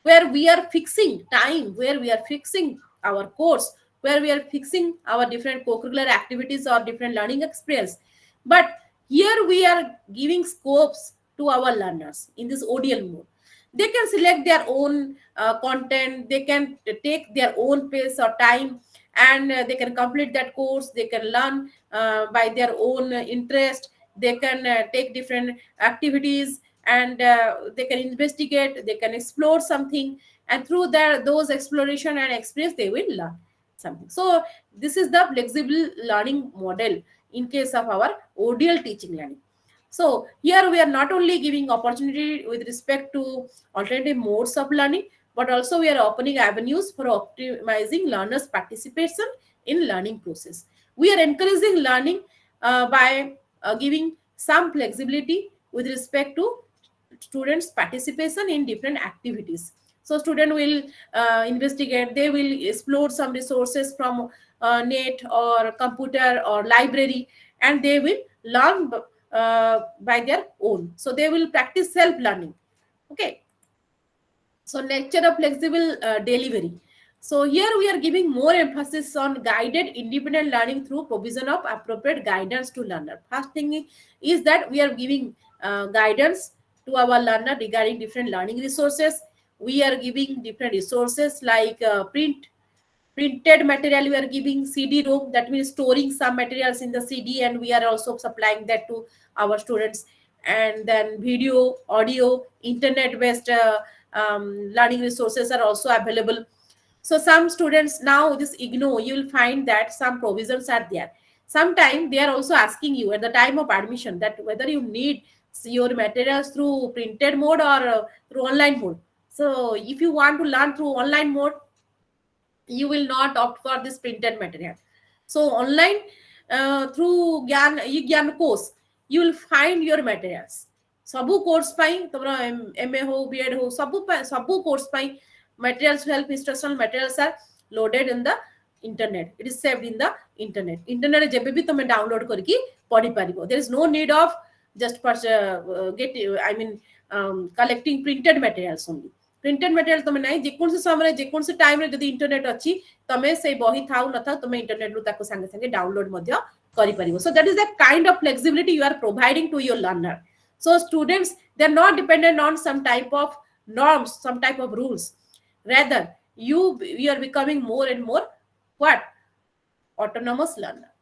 where we are fixing time where we are fixing our course where we are fixing our different co-curricular activities or different learning experience but here we are giving scopes to our learners in this ODL mode They can select their own content, they can take their own pace or time, and they can complete that course, they can learn by their own interest, they can take different activities, and they can investigate, they can explore something, and through those exploration and experience they will learn something. So this is the flexible learning model in case of our ODL teaching learning. So here we are not only giving opportunity with respect to alternative modes of learning, but also we are opening avenues for optimizing learners' participation in learning process. We are encouraging learning by giving some flexibility with respect to students' participation in different activities. So student will investigate, they will explore some resources from net or computer or library, and they will learn by their own. So they will practice self-learning. Okay. So nature of flexible delivery. So here we are giving more emphasis on guided independent learning through provision of appropriate guidance to learner. First thing is that we are giving guidance to our learner regarding different learning resources. We are giving different resources like printed material. We are giving CD-ROM, that means storing some materials in the CD, and we are also supplying that to our students. And then video, audio, internet based learning resources are also available. So some students now, this IGNO, you will find that some provisions are there. Sometimes they are also asking you at the time of admission that whether you need your materials through printed mode or through online mode. So if you want to learn through online mode, you will not opt for this printed material. So online, through gyan course, you will find your materials. Sabu course pai tomra MA ho, B.Ed ho, sabu course pai materials, help instructional materials are loaded in the internet. It is saved in the internet. Internet jebe bhi tome download karki padi paribo. There is no need of just collecting printed materials only. Printed material तुम नहीं जेकोसी समय जेकोसी time रे जदी internet अछि तमे से बही थाउ न थाउ तमे इंटरनेट रु ताको संगे संगे डाउनलोड मध्य करि परिबो. So that is the kind of flexibility you are providing to your learner. So students, they are not dependent on some type of norms, some type of rules. Rather, you are becoming more and more what? Autonomous learner.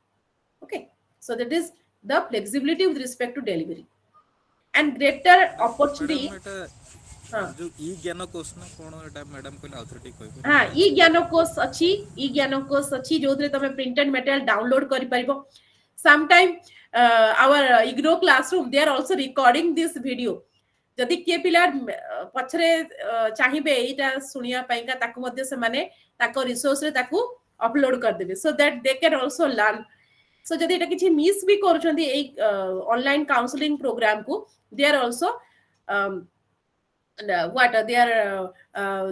Okay. So that is the flexibility with respect to delivery and greater opportunity. जो ई ज्ञान course ना कोन एटा madam कहले authority कहबो. हां, ई ज्ञान course अछि, ई ज्ञान course अछि जोथरे तमे प्रिंटेड मटेरियल डाउनलोड करि परिबो. Some time our IGNOU classroom, they are also recording this video. जदि के पिला पछरे चाहिबे एटा सुनिया पाइका ताको मध्ये से माने ताको रिसोर्स रे ताको अपलोड कर देबे, so that they can also learn. So जदि एटा किछि मिस भी करछन्ती ए ऑनलाइन काउंसलिंग प्रोग्राम को, they are also they are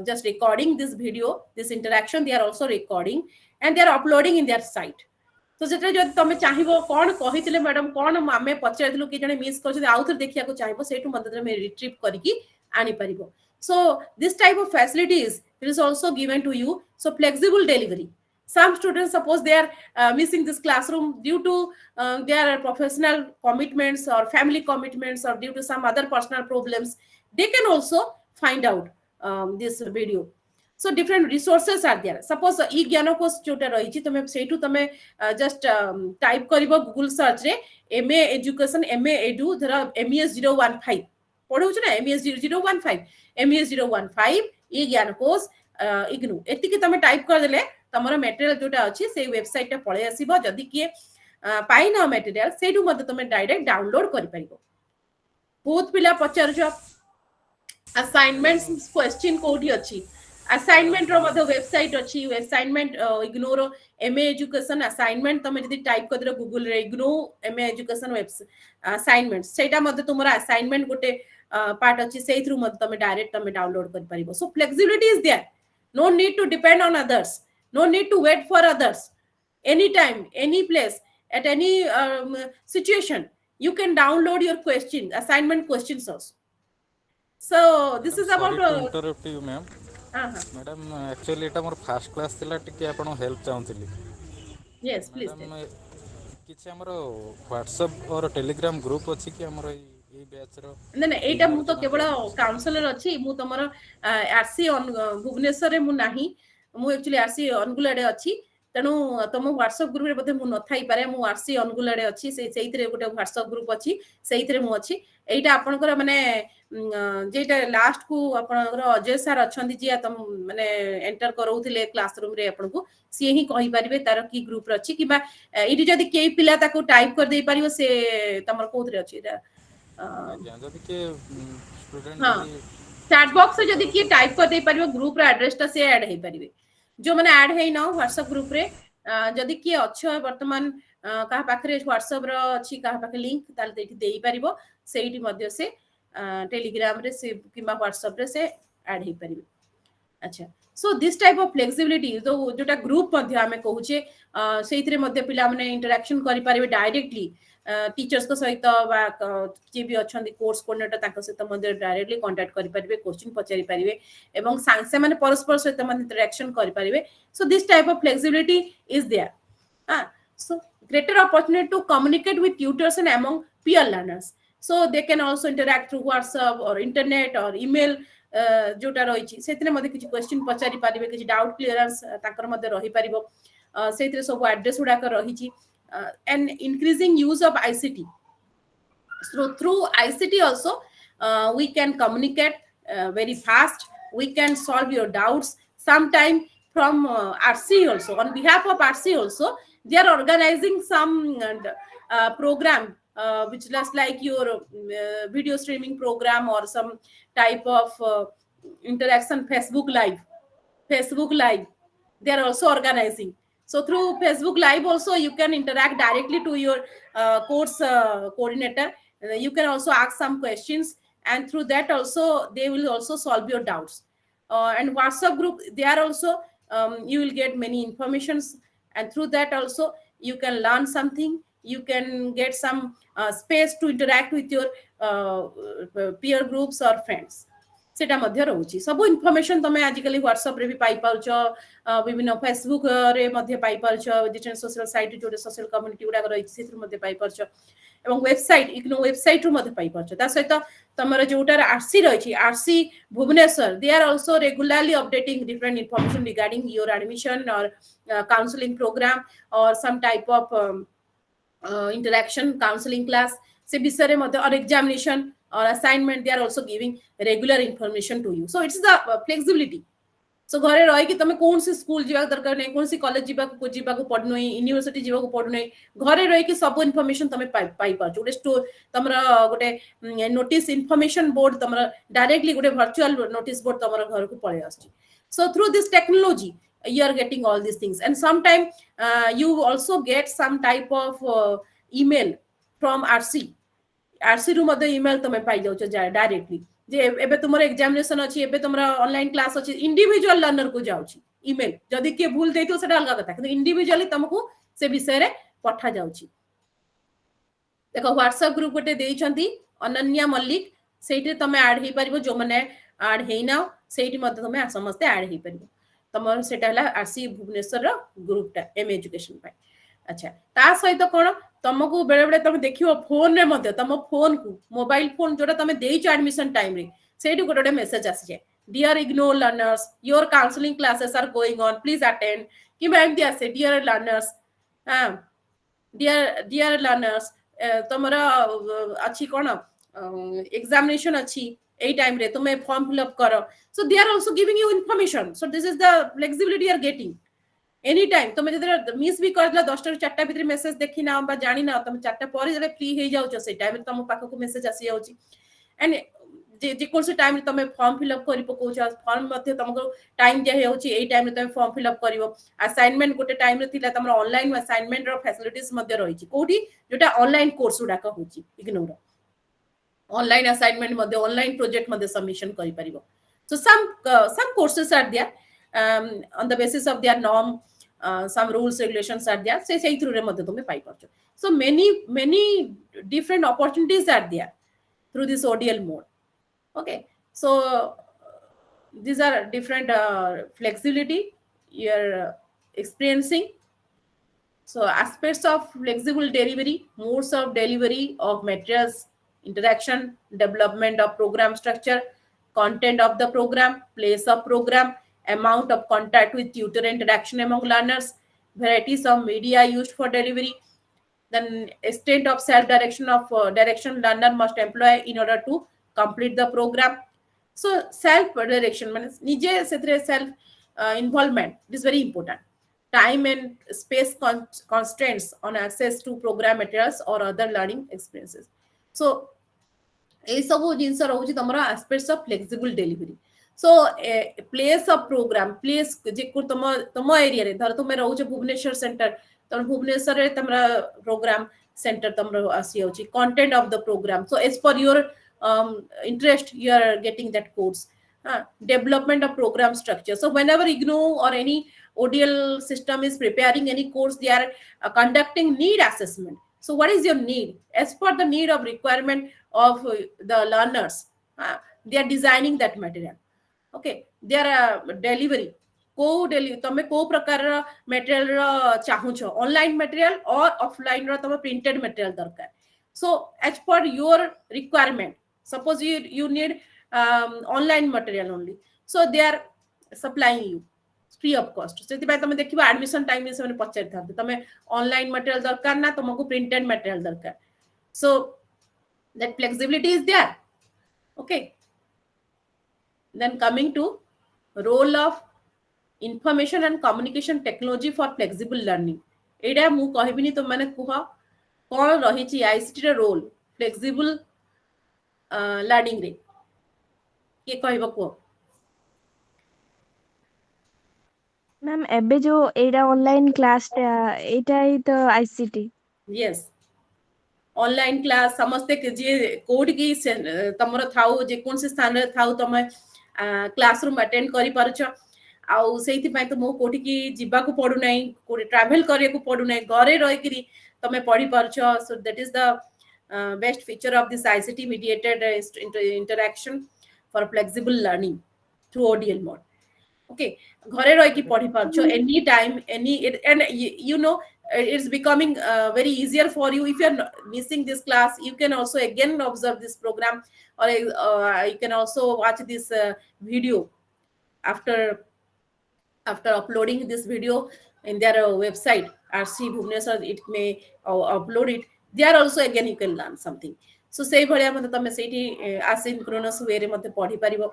just recording this video, this interaction they are also recording, and they are uploading in their site. So जेटा जदि तमे चाहिबो कोन कहितले madam कोन मामे पचरदिलु कि जने मिस करछथि आउथर देखिया को चाहिबो सेटु मदद में रिट्रीव करिकि आनी परिबो. So this type of facilities it is also given to you. So flexible delivery. Some students, suppose they are missing this classroom due to their professional commitments or family commitments or due to some other personal problems, they can also find out this video. So different resources are there. Suppose e-gyano course chota rahichi, tome seitu tome just type karibo Google search re MA education, MA edu dhara MES-015 पढौछु ना, MES-015 MES-015 e-gyano course IGNOU एतिकी तमे type कर देले तमरो material जोटा अछि से website टा पळे आसीबो. जदि के पाइ ना मटेरियल सेटु मते तमे डायरेक्ट डाउनलोड करि परिबो. बहुत पिला पचारछ असाइनमेंट्स क्वेश्चन कोडी अछि, असाइनमेंट रो मते वेबसाइट अछि, assignment ignore MA education assignment तमे जदि टाइप कर दे गूगल रे इग्नो एमए एजुकेशन असाइनमेंट सेटा मते तुमरा असाइनमेंट गोटे पार्ट अछि सेइ थ्रू मते तमे डायरेक्ट तमे डाउनलोड करि परिबो. So flexibility is there. No need to depend on others. No need to wait for others. Anytime, any place, at any situation, you can download your question, assignment questions also. So this is about. Sorry to interrupt you, ma'am. Madam, actually এটা more first class थिला टिके आपण help चाहूतली. Yes, please. किछ हमरो WhatsApp और Telegram group अछि कि हमरो এই ব্ୟାଚ୍ ର ନା ନା ଏଇଟା ମୁଁ ତ margin କେବଳ admission କାଉନସେଲର ଅଛି, ମୁଁ ତମର ଆରସି ଭୁବନେଶ୍ୱରରେ ମୁଁ ନାହିଁ, ମୁଁ ଆକ୍ଚୁଆଲି ଆରସି ଅନୁଗୁଳ ଆଡେ ଅଛି, ତେଣୁ ତମ ହ୍ୱାଟ୍ସଆପ ଗ୍ରୁପରେ ବୋଧେ ମୁଁ ନଥାଇପାରେ, ମୁଁ ଆରସି ଅନୁଗୁଳ ଆଡେ ଅଛି, ସେଇଥିରେ ଗୋଟେ ହ୍ୱାଟ୍ସଆପ ଗ୍ରୁପ ଅଛି, ସେଇଥିରେ ମୁଁ ଅଛି। ଏଇଟା ଆପଣଙ୍କର ମାନେ ଯେଟା ଲାଷ୍ଟ କୁ ଆପଣଙ୍କର ଅଜୟ ସାର୍ ଅଛନ୍ତି, ଯିଏ ମାନେ ଏଣ୍ଟର କରଉଥିଲେ କ୍ଲାସ ରୁମରେ ଆପଣଙ୍କୁ, ସିଏ ହିଁ କହିପାରିବେ ତାର କି ଗ୍ରୁପରେ ଅଛି, କିମ୍ବା ଏଇଠି ଯଦି କେହି ପିଲା ତାକୁ ଟାଇପ କରିଦେଇ ପାରିବ, ସେ ତମର କୋଉଥିରେ ଅଛି ଏଇଟା? ଆଜ୍ଞା ଯଦି କିଏ ଷ୍ଟୁଡେଣ୍ଟ ହଁ ଯଦି ଚାଟ୍ ବକ୍ସ ରେ ଯଦି କିଏ ପଚାରୁଥିବ ଟାଇପ କରିଦେଇ ପାରିବ ଗ୍ରୁପ ର ଆଡ୍ରେସ ଟା, ସେ ଆଡ ହେଇପାରିବେ। ଯୋଉମାନେ ଆଡ ହେଇନ ହ୍ୱାଟ୍ସଆପ ଗ୍ରୁପ ରେ, ଯଦି କିଏ ଅଛ ବର୍ତ୍ତମାନ କାହା ପାଖରେ ହ୍ୱାଟ୍ସଆପ ର ଅଛି, କାହା ପାଖରେ ଲିଙ୍କ, ତାହେଲେ ସେଇଠି ଦେଇପାରିବ, ସେଇଠି ମଧ୍ୟ ସେ ଟେଲିଗ୍ରାମ ରେ ସେ କିମ୍ବା ହ୍ୱାଟ୍ସଆପ ରେ ସେ ଆଡ ହେଇପାରିବେ। ଆଚ୍ଛା, so this type of flexibility ଯୋଉଟା ଗ୍ରୁପ ମଧ୍ୟ ଆମେ କହୁଛେ, ସେଇଥିରେ ମଧ୍ୟ ପିଲାମାନେ ଇଣ୍ଟରାକ୍ସନ କରିପାରିବେ ଡାଇରେକ୍ଟଲି टीचर्स सहित जी भी अच्छा कोर्स कोऑर्डिनेटर तांको सहित मध्य डायरेक्टली कांटेक्ट करि परिबे, क्वेश्चन पचारि परिबे एवं से माने परस्पर सहित माने इंटरेक्शन करि परिबे। So this type of flexibility is there. So greater opportunity to communicate with tutors and among peer learners, so they can also interact through WhatsApp or internet or email जोटा रही से मध्य किसी क्वेश्चन पचारि पारिबे, किसी doubt clearance ताकर मध्य रही पारिबो, से सब address गुड़ाक रही। And increasing use of ICT, so through ICT also we can communicate very fast, we can solve your doubts sometime from RC also, on behalf of RC also they are organizing some program which just like your video streaming program or some type of interaction, Facebook live they are also organizing. So through Facebook live also you can interact directly to your course coordinator. You can also ask some questions, and through that also they will also solve your doubts. And WhatsApp group, they are also you will get many informations, and through that also you can learn something, you can get some space to interact with your peer groups or friends. सेटा मध्य रहउची सब information तमे आजिकली WhatsApp रे भी पाई पाउछ, विभिन्न Facebook रे मध्य पाई पाउछ, डिजिटल सोशल साइट जोटे सोशल कम्युनिटी गुडा रही से मध्य पाई पाउछ, एवं वेबसाइट इग्नो वेबसाइट रु मध्य पाई पाउछ। ता सहित तमर जोटार आरसी रही RC Bhubaneswar, they are also regularly updating different information regarding your admission और काउंसलिंग प्रोग्राम और some type of interaction counseling class से विषय मध्य और examination or assignment, they are also giving regular information to you. So it's the flexibility. So घरे रही कि तमे कौन सी स्कूल जीवा दरकार नहीं, कौन सी कॉलेज जीवा को पढ़नो, यूनिवर्सिटी जीवा को पढ़नो, घरे रही कि सब इन्फॉर्मेशन तमे पाई पाछ। गोटे स्टोर तमरा गोटे नोटिस इन्फॉर्मेशन बोर्ड तमरा डायरेक्टली गोटे वर्चुअल नोटिस बोर्ड तमरा घर को पळे आछि। So through this technology you are getting all these things, and sometime you also get some type of email from RC रू मध्य ईमेल तमे पाई जाउछ डायरेक्टली जे एबे तुमर एग्जामिनेशन अछि, एबे तुमरा ऑनलाइन क्लास अछि, इंडिविजुअल लर्नर को जाउछि ईमेल, जदि के भूल देइतो सेटा अलग कथा, किंतु इंडिविजुअली तुमको से विषय रे पठा जाउछि। देखो व्हाट्सएप ग्रुप गोटे देइछंती अनन्या मल्लिक, सेठी तमे ऐड हेइ परिबो, जो माने ऐड हेइना सेठी मध्य तमे समस्त ऐड हेइ परिबो। तमर सेटा हला आरसी भुवनेश्वर रो ग्रुप टा एम एजुकेशन पाई। अच्छा, ता सहित कोन तुमको बेले बेले तुम देखियो फोन रे मध्य तुम फोन को मोबाइल फोन जोटा तुम देइछ एडमिशन टाइम रे सेठी गोटे मेसेज आसी जाय, डियर इग्नोर learners your counselling classes are going on please attend, कि एमती आसे डियर लर्नर्स, हां डियर लर्नर्स तुमरा अच्छी कोन एग्जामिनेशन अच्छी एई टाइम रे तुम फॉर्म फिल अप करो। So they are also giving you information. So this is the flexibility you are getting any time. तुम जदि मिस भी करला 10 टा 4 टा भीतर मेसेज देखि ना बा जानि ना, तुम 4 टा पर जदि फ्री हे जाउछ से टाइम तुम पाख को मेसेज आसी जाउची, एंड जे कोन से टाइम तुम फॉर्म फिल अप करि पकोछ, फॉर्म मध्ये तुमको टाइम जे हेउची एई टाइम तुम फॉर्म फिल अप करिवो। असाइनमेंट गोटे टाइम रे थिला तुम ऑनलाइन असाइनमेंट रो फैसिलिटीज मध्ये रहिची कोठी जोटा ऑनलाइन कोर्स उडाक होची इग्नोर ऑनलाइन असाइनमेंट मध्ये ऑनलाइन प्रोजेक्ट मध्ये सबमिशन करि परिवो। सो some courses are there on the basis of their norm, some rules regulations are there, say through re madhya tume pai parcho। So many different opportunities are there through this ODL mode। Okay, so these are different flexibility you are experiencing। So aspects of flexible delivery, modes of delivery of materials interaction, development of program structure, content of the program, place of program, amount of contact with tutor interaction among learners, varieties of media used for delivery, then extent of self-direction of direction learner must employ in order to complete the program. So self-direction means nije sethere self involvement is very important. Time and space constraints on access to program materials or other learning experiences. So এই ସବୁ ଜିନିଷ ରହୁଛି ତମର aspects of flexible delivery. So place of program, place ଯେ ତମ ଏରିଆରେ ଧର ତୁମେ ରହୁଛ ଭୁବନେଶ୍ୱର ସେଣ୍ଟର, ତମ ଭୁବନେଶ୍ୱରରେ ତମର ପ୍ରୋଗ୍ରାମ ସେଣ୍ଟର ତମର ଆସିଯାଉଛି, content of the program. So as per your interest, you are getting that course. Development of program structure. So whenever IGNOU or any ODL system is preparing any course, they are conducting need assessment. So what is your need? As per the need of requirement of the learners, they are designing that material. Okay, their delivery तमे को प्रकार material चाहूछ, online material or offline रो तमे printed material दरकार. So as per your requirement, suppose you need online material only, so they are supplying you free of cost. से तमे देखिबा admission time में से पचारि थाते तमे online material दरकार ना तुमको printed material दरकार. So that flexibility is there. Okay, then coming to role of information and communication technology for flexible learning. एडा मु कहबिनी तो माने कुह कोन रहिछि आईसीटी रो रोल flexible learning रे के कहबो को मैम एबे जो एडा ऑनलाइन क्लास एटा ही तो आईसीटी. yes ऑनलाइन क्लास समस्ते के जे कोड की तमरो थाउ जे कोन से स्थान रे थाउ तमे क्लासरूम अटेंड करि परछ आउ सेति पय तो मो कोठी की जिबा को पडु नै, कोठी ट्रैवल करे को पडु नै, घरे रहि करी तमे पढि परछ. So that is the best feature of this ICT mediated interaction for flexible learning through ODL mode. Okay, घरे रहि की पढि परछ any time any and you know it's becoming very easier for you. If you are missing this class, you can also again observe this program, or you can also watch this video after uploading this video in their website RC Bhubaneswar. It may upload it there also, again you can learn something. So sei bhaliya mate tame seiti asynchronous way re mate padhi paribo.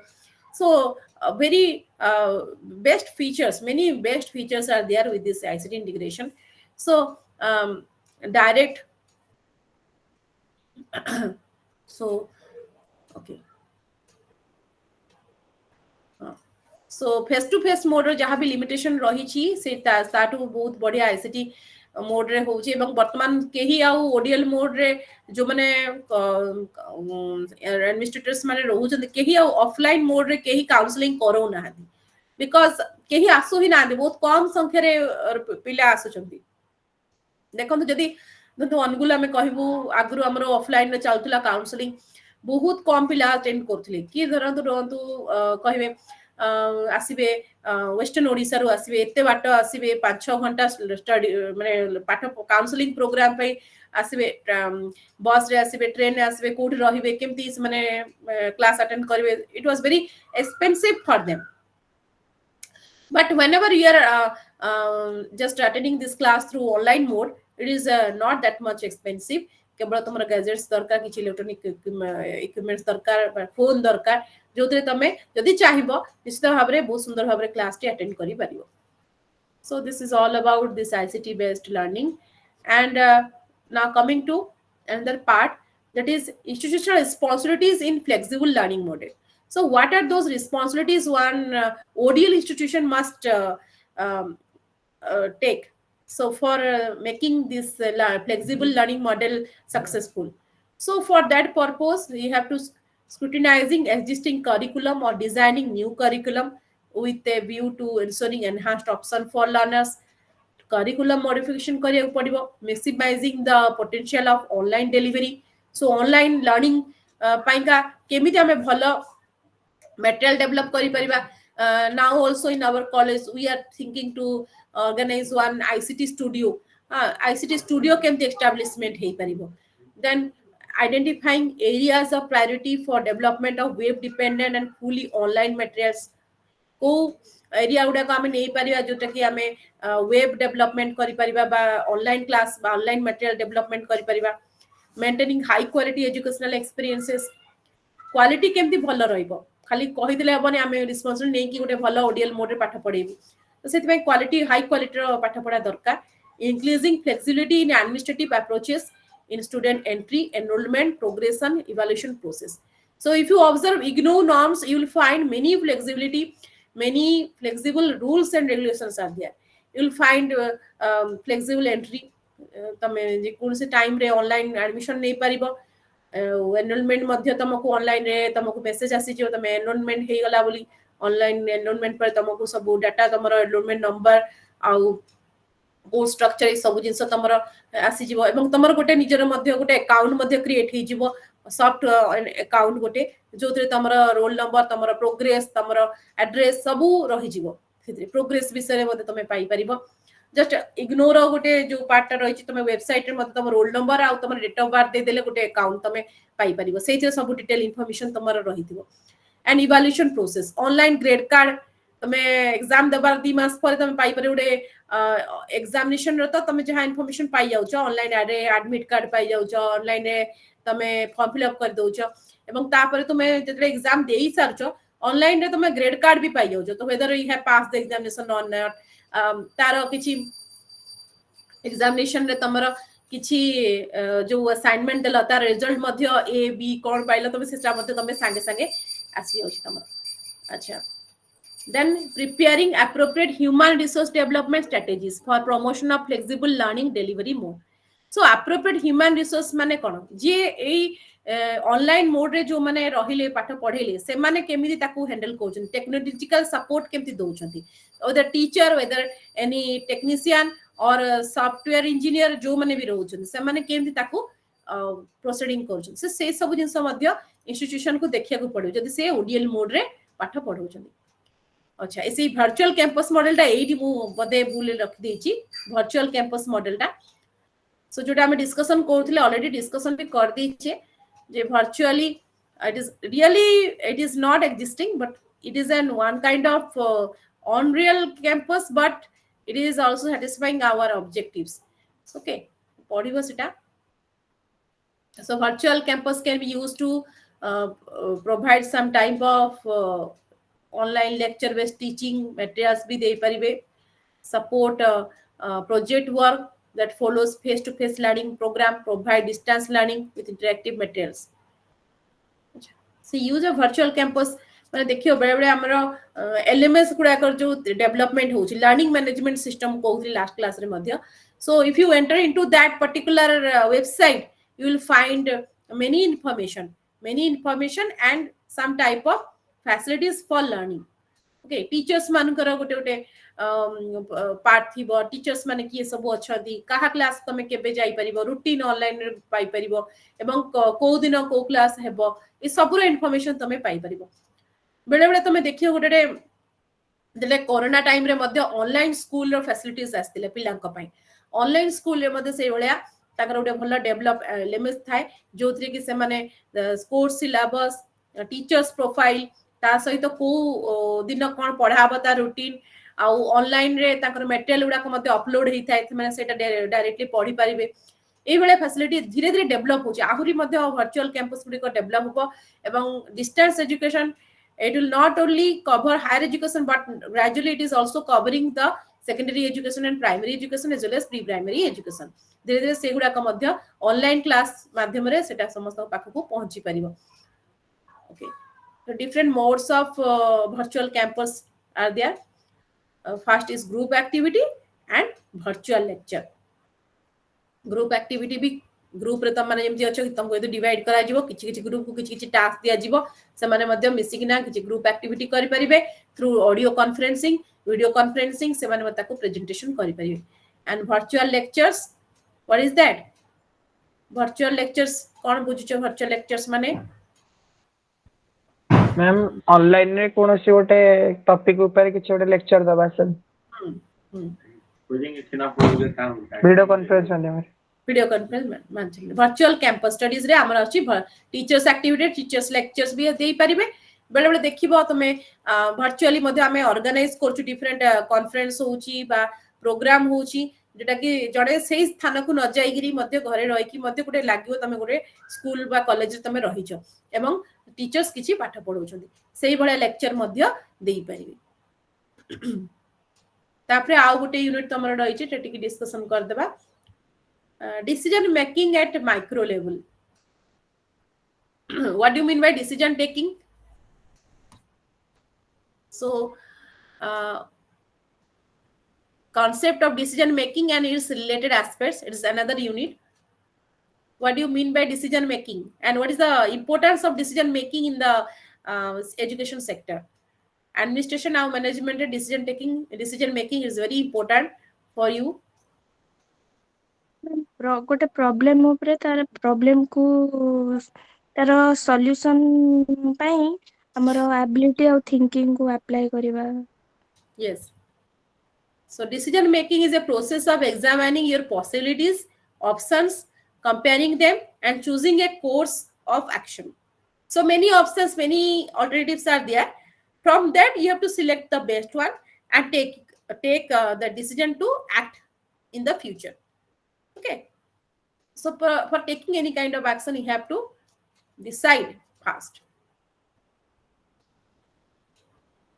So very best features, many best features are there with this ICT integration. So direct so okay, so face to face mode रो जहाँ भी limitation रही छी से ताटू बहुत बढ़िया ICT mode रे होउची एवं वर्तमान केही आउ ओडीएल मोड रे जो माने एडमिनिस्ट्रेटर्स माने रहउचन केही आउ ऑफलाइन मोड रे केही काउंसलिंग करो ना हदी, बिकॉज़ केही आसु ही ना दे, बहुत कम संख्या रे पिला आसु चंदी. देखंतु जदी दंतु अनुगुला में कहबू आगरु हमरो ऑफलाइन रे चलतला काउंसलिंग बहुत कम पिला अटेंड करथले कि धरंतु रहंतु कहबे आसीबे वेस्टर्न ओडिसा रो आसीबे एते बाट आसीबे 5-6 घंटा स्टडी माने पाठ काउंसलिंग प्रोग्राम पे आसीबे बस रे आसीबे ट्रेन रे आसीबे कोठी रहिबे केमती माने क्लास अटेंड करबे. It was very expensive for them. But whenever you are just attending this class through online mode, it is not that much expensive. केवल तुमरा गैजेट्स दरकार किछि इलेक्ट्रॉनिक इक्विपमेंट्स दरकार, फोन दरकार, जोतरे तमे जदि चाहिबो निश्चित भाबरे बहुत सुंदर भाबरे क्लास टी अटेंड करि परिबो. So this is all about this ICT based learning. And now coming to another part, that is institutional responsibilities in flexible learning model. So what are those responsibilities one ODL institution must take so for making this flexible learning model successful? So for that purpose, we have to scrutinizing existing curriculum or designing new curriculum with a view to ensuring enhanced option for learners. Curriculum modification करिया पड़िबो, maximizing the potential of online delivery. So online learning Paika केमिति हमें भलो material develop करि परिबा. Now also in our college we are thinking to organize one ICT studio. ICT studio केमति establishment हेइ परिबो. Then identifying areas of priority for development of web dependent and fully online materials. को area गुडा को आम नहीं Paribas जोटा कि आम web development करि परिबा बा ऑनलाइन क्लास बा ऑनलाइन मटेरियल डेवलपमेंट करि परिबा maintaining high quality educational experiences quality केमती भल रहिबो खाली कहि दिले हबनी आमे रिस्पांसिबल नै कि गोटे भल ओडीएल मोड रे पाठ पढेबी तो सेति में क्वालिटी हाई क्वालिटी रो पाठ पढा दरकार increasing flexibility in administrative approaches in student entry enrollment progression evaluation process. So if you observe IGNOU norms you will find many flexible rules and regulations are there. You will find flexible entry तमे जे कोन से time रे online admission नै परिबो enrolment मध्ये तुमको online रे तुमको message आसी जो तमे एनरोलमेंट हे गला बोली ऑनलाइन एनरोलमेंट पर तुमको सब डाटा तुमरो एनरोलमेंट नंबर आउ को स्ट्रक्चर सब जिंस तमर आसी जीवो एवं तमर गोटे निजर मध्ये गोटे अकाउंट मध्ये क्रिएट हे जीवो सॉफ्ट अकाउंट गोटे जोतरे तमर रोल नंबर तमर प्रोग्रेस तमर एड्रेस सब रही जीवो सेते प्रोग्रेस विषय मध्ये तमे पाई परिबो जस्ट इग्नोर गोटे जो पार्ट रही तमे वेबसाइट रे मध्ये तमर रोल नंबर आ तमर डेट ऑफ बर्थ दे देले गोटे अकाउंट तमे पाई परिबो सेते सब डिटेल इंफॉर्मेशन तमर रही दिबो and evaluation process online grade card तमे एग्जाम देबार 2 मास पर तमे पाई परे गोटे एग्जामिनेशन रो तो तमे जहा इंफॉर्मेशन पाई जाउ छ ऑनलाइन रे एडमिट कार्ड पाई जाउ छ ऑनलाइन रे तमे फॉर्म फिल अप कर दउ छ एवं ता पर तमे जेतरे एग्जाम देई सार छ ऑनलाइन रे तमे ग्रेड कार्ड भी पाई जाउ छ तो whether you have pass the examination और नॉट तारो किछि एग्जामिनेशन रे तमरो किछि जो असाइनमेंट देला तार रिजल्ट मध्ये ए बी कोन पाइलो तमे सेटा मध्ये तमे संगे संगे आसी जाउ छ तमरो अच्छा. Then preparing appropriate human resource development strategies for promotion of flexible learning delivery mode. So appropriate human resource माने कोन जे ए ऑनलाइन मोड रे जो माने रहिले पाठ पढेले से माने केमिति ताकू हैंडल कोचन टेक्नोलॉजिकल सपोर्ट केमिति दोउछंती whether teacher whether any technician or software engineer जो माने भी रहउछन से माने केमिति ताकू प्रोसीडिंग कोचन से सब जिंस मध्य इंस्टीट्यूशन को देखिया को पड़ो जदी से ओडीएल मोड रे पाठ पढौछन. अच्छा इसी वर्चुअल कैंपस मॉडल टा एडी मु बदे बुले रख देची वर्चुअल कैंपस मॉडल टा सो जोटा हम डिस्कशन करथिले ऑलरेडी डिस्कशन भी कर दीचे जे virtually it is not existing but it is an one kind of unreal campus but it is also satisfying our objectives. Okay पढिबो सेटा. So virtual campus can be used to provide some type of online lecture based teaching materials भी दे परिबे support project work that follows face to face learning program provide distance learning with interactive materials. So use of virtual campus माने देखियो बड़े बड़े हमरो LMS गुडा कर जो development होची लर्निंग मैनेजमेंट सिस्टम कोथि लास्ट क्लास रे मध्य. So if you enter into that particular website you will find many information and some type of facilities for learning. Okay teachers मान करो गोटे गोटे पार्ट थिबो टीचर्स माने की सब अछदी काहा क्लास तमे केबे जाई परिबो रूटीन ऑनलाइन रे पाई परिबो एवं को दिन को क्लास हेबो ए सब रो इंफॉर्मेशन तमे पाई परिबो. बेले बेले तमे देखियो गोटे देले कोरोना टाइम रे मध्ये ऑनलाइन स्कूल रो फैसिलिटीज आस्तिले पिलांक पई ऑनलाइन स्कूल रे मध्ये से भलिया ताकर गोटे भलो डेवलप एलएमएस थाए जोथरे कि से माने कोर्स सिलेबस टीचर्स प्रोफाइल ता सहित को दिन कोन पढाबो ता रूटीन आ ऑनलाइन रे ताकर मटेरियल गुडा को मध्ये अपलोड हेई थाए माने सेटा डायरेक्टली पढी परिबे ए बेले फैसिलिटी धीरे धीरे डेवलप होची आहुरी मध्ये वर्चुअल कैंपस गुडी को डेवलप हो एवं distance education it will not only cover higher education but gradually it is also covering the secondary education and primary education as well as pre primary education धीरे धीरे से गुडा को मध्ये ऑनलाइन क्लास माध्यम रे सेटा समस्त पाख को पहुंची परिबो. Okay the different modes of virtual campus are there. First is group activity and virtual lecture. Group activity भी ग्रुप रे तम माने जेमति अछि तुमको एतो डिवाइड करा जिवो किछि किछि ग्रुप को किछि किछि टास्क दिया जिवो से माने मध्य मिसी किना किछि ग्रुप एक्टिविटी करि परिबे through audio conferencing video conferencing से माने ताको प्रेजेंटेशन करि परिबे. And virtual lectures what is that virtual lectures कोन बुझिछो वर्चुअल लेक्चर्स माने मैम ऑनलाइन रे कोनोसी गोटे टॉपिक ऊपर किछि गोटे लेक्चर दबा सब वीडियो कॉन्फ्रेंस माध्यम रे video conference virtual campus studies रे हमर अछि टीचर्स एक्टिविटी टीचर्स लेक्चर्स भी देई परिबे बेले बेले देखिबो तमे वर्चुअली मध्ये हमें ऑर्गेनाइज करछु डिफरेंट कॉन्फ्रेंस होउची बा प्रोग्राम होउची जेटा कि जड़े से स्थान को न जाईगिरी मध्ये घरे रही कि मध्ये गुटे लागियो तमे गुटे स्कूल बा कॉलेज तमे रहिछो एवं टीचर्स किछि पाठ पढौछन्ती सेही भले लेक्चर मध्ये देई परिबे तापरे आउ गुटे यूनिट तमर रहिछि टेटी की डिस्कशन कर देबा decision making at micro level. What do you mean by decision taking? So concept of decision making and its related aspects, it is another unit. What do you mean by decision making and what is the importance of decision making in the education sector? Administration and management decision making is very important for you. ଗୋଟେ problem ଉପରେ ତାର problem କୁ ତାର solution ପାଇଁ ଆମର ability ଆଉ thinking କୁ apply କରିବା. Yes. So decision making is a process of examining your possibilities, options, comparing them and choosing a course of action. So many options, many alternatives are there. From that you have to select the best one and take the decision to act in the future. Okay. So for taking any kind of action you have to decide fast.